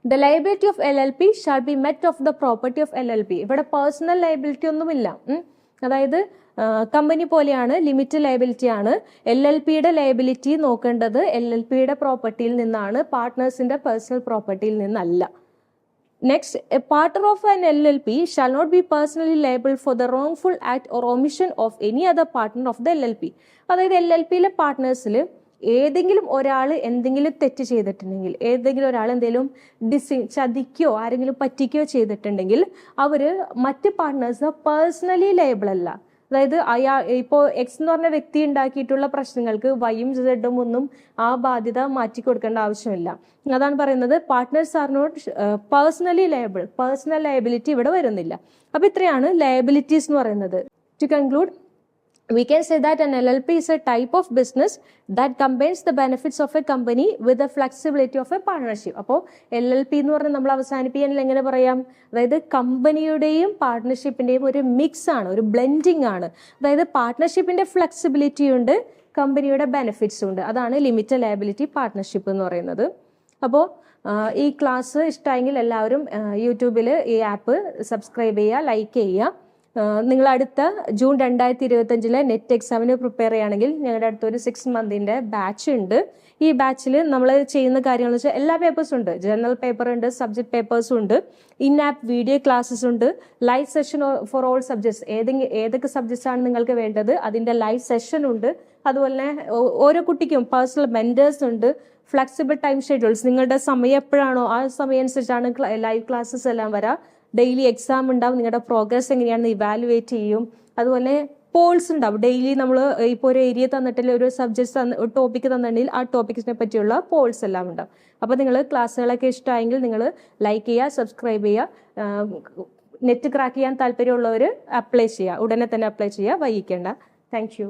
The liability of LLP shall be met of the property of LLP. ഇവിടെ പേഴ്സണൽ ലയബിലിറ്റി ഒന്നുമില്ല. അതായത് കമ്പനി പോലെയാണ്, ലിമിറ്റ് ലയബിലിറ്റി ആണ്. LLPയുടെ ലയബിലിറ്റി നോക്കേണ്ടത് LLPയുടെ പ്രോപ്പർട്ടിയിൽ നിന്നാണ്, പാർട്ട്നേഴ്സിന്റെ പേഴ്സണൽ പ്രോപ്പർട്ടിയിൽ നിന്നല്ല. Next, a partner of an LLP shall not be personally liable for the wrongful act or omission of any other partner of the LLP. അതായത് LLPയിലെ പാർട്ട്നേഴ്സിൽ ഏതെങ്കിലും ഒരാൾ എന്തെങ്കിലും തെറ്റ് ചെയ്തിട്ടുണ്ടെങ്കിൽ, ഏതെങ്കിലും ഒരാൾ എന്തെങ്കിലും ചതിക്കുകയോ ആരെങ്കിലും പറ്റിക്കുകയോ ചെയ്തിട്ടുണ്ടെങ്കിൽ അവർ മറ്റ് പാർട്ട്നേഴ്സ് പേഴ്സണലി ലയബിൾ അല്ല. അതായത് ഇപ്പോൾ X എന്ന് പറഞ്ഞ വ്യക്തി ഉണ്ടാക്കിയിട്ടുള്ള പ്രശ്നങ്ങൾക്ക് Yയും Zയും ഒന്നും ആ ബാധ്യത മാറ്റി കൊടുക്കേണ്ട ആവശ്യമില്ല. അതാണ് പറയുന്നത് partners are not personally liable, personal liability ഇവിടെ വരുന്നില്ല. അപ്പൊ ഇത്രയാണ് ലയബിലിറ്റീസ് എന്ന് പറയുന്നത്. To conclude, we can say that an LLP is a type of business that combines the benefits of a company with the flexibility of a partnership. അപ്പോൾ LLP എന്ന് പറഞ്ഞാൽ നമ്മൾ അവസാനിപ്പിക്കാൻ എങ്ങനെ പറയാം? അതായത് കമ്പനിയുടെയും പാർട്ട്ണർഷിപ്പിന്റെയും ഒരു മിക്സ് ആണ്, ഒരു ബ്ലെൻഡിങ് ആണ്. അതായത് പാർട്ട്ണർഷിപ്പിന്റെ ഫ്ലെക്സിബിലിറ്റി ഉണ്ട്, കമ്പനിയുടെ ബെനിഫിറ്റ്സും ഉണ്ട്. അതാണ് ലിമിറ്റഡ് ലയബിലിറ്റി പാർട്ട്ണർഷിപ്പ് എന്ന് പറയുന്നത്. അപ്പോൾ ഈ ക്ലാസ് ഇഷ്ടമായെങ്കിൽ എല്ലാവരും യൂട്യൂബിൽ ഈ ആപ്പ് സബ്സ്ക്രൈബ് ചെയ്യുക, ലൈക്ക് ചെയ്യുക. നിങ്ങൾ അടുത്ത ജൂൺ 2025 നെറ്റ് എക്സാമിന് പ്രിപ്പയർ ചെയ്യുകയാണെങ്കിൽ ഞങ്ങളുടെ അടുത്തൊരു 6 മന്തിൻ്റെ ബാച്ച് ഉണ്ട്. ഈ ബാച്ചിൽ നമ്മൾ ചെയ്യുന്ന കാര്യങ്ങൾ വെച്ചാൽ എല്ലാ പേപ്പേഴ്സും ഉണ്ട്. ജനറൽ പേപ്പർ ഉണ്ട്, സബ്ജക്ട് പേപ്പേഴ്സും ഉണ്ട്, ഇൻ ആപ്പ് വീഡിയോ ക്ലാസ്സസ് ഉണ്ട്, live session for all subjects. ഏതൊക്കെ സബ്ജക്ട്സ് ആണ് നിങ്ങൾക്ക് വേണ്ടത് അതിൻ്റെ ലൈവ് സെഷൻ ഉണ്ട്. അതുപോലെ തന്നെ ഓരോ കുട്ടിക്കും പേഴ്സണൽ മെൻറ്റേഴ്സ് ഉണ്ട്, ഫ്ലെക്സിബിൾ ടൈം ഷെഡ്യൂൾസ്. നിങ്ങളുടെ സമയം എപ്പോഴാണോ ആ സമയം അനുസരിച്ചാണ് ലൈവ് ക്ലാസ്സസ് എല്ലാം വരാം. ഡെയിലി എക്സാം ഉണ്ടാവും, നിങ്ങളുടെ പ്രോഗ്രസ് എങ്ങനെയാണെന്ന് ഇവാലുവേറ്റ് ചെയ്യും. അതുപോലെ പോൾസ് ഉണ്ടാവും ഡെയിലി. നമ്മൾ ഇപ്പോൾ ഒരു ഏരിയ തന്നിട്ടില്ല, ഒരു സബ്ജക്ട്സ് ഒരു ടോപ്പിക്ക് തന്നിട്ടുണ്ടെങ്കിൽ ആ ടോപ്പിക്സിനെ പറ്റിയുള്ള പോൾസ് എല്ലാം ഉണ്ടാവും. അപ്പോൾ നിങ്ങൾ ക്ലാസ്സുകളൊക്കെ ഇഷ്ടമായെങ്കിൽ നിങ്ങൾ ലൈക്ക് ചെയ്യുക, സബ്സ്ക്രൈബ് ചെയ്യുക. നെറ്റ് ക്രാക്ക് ചെയ്യാൻ താല്പര്യമുള്ളവർ അപ്ലൈ ചെയ്യുക, ഉടനെ തന്നെ അപ്ലൈ ചെയ്യുക, വൈകിക്കേണ്ട. Thank you.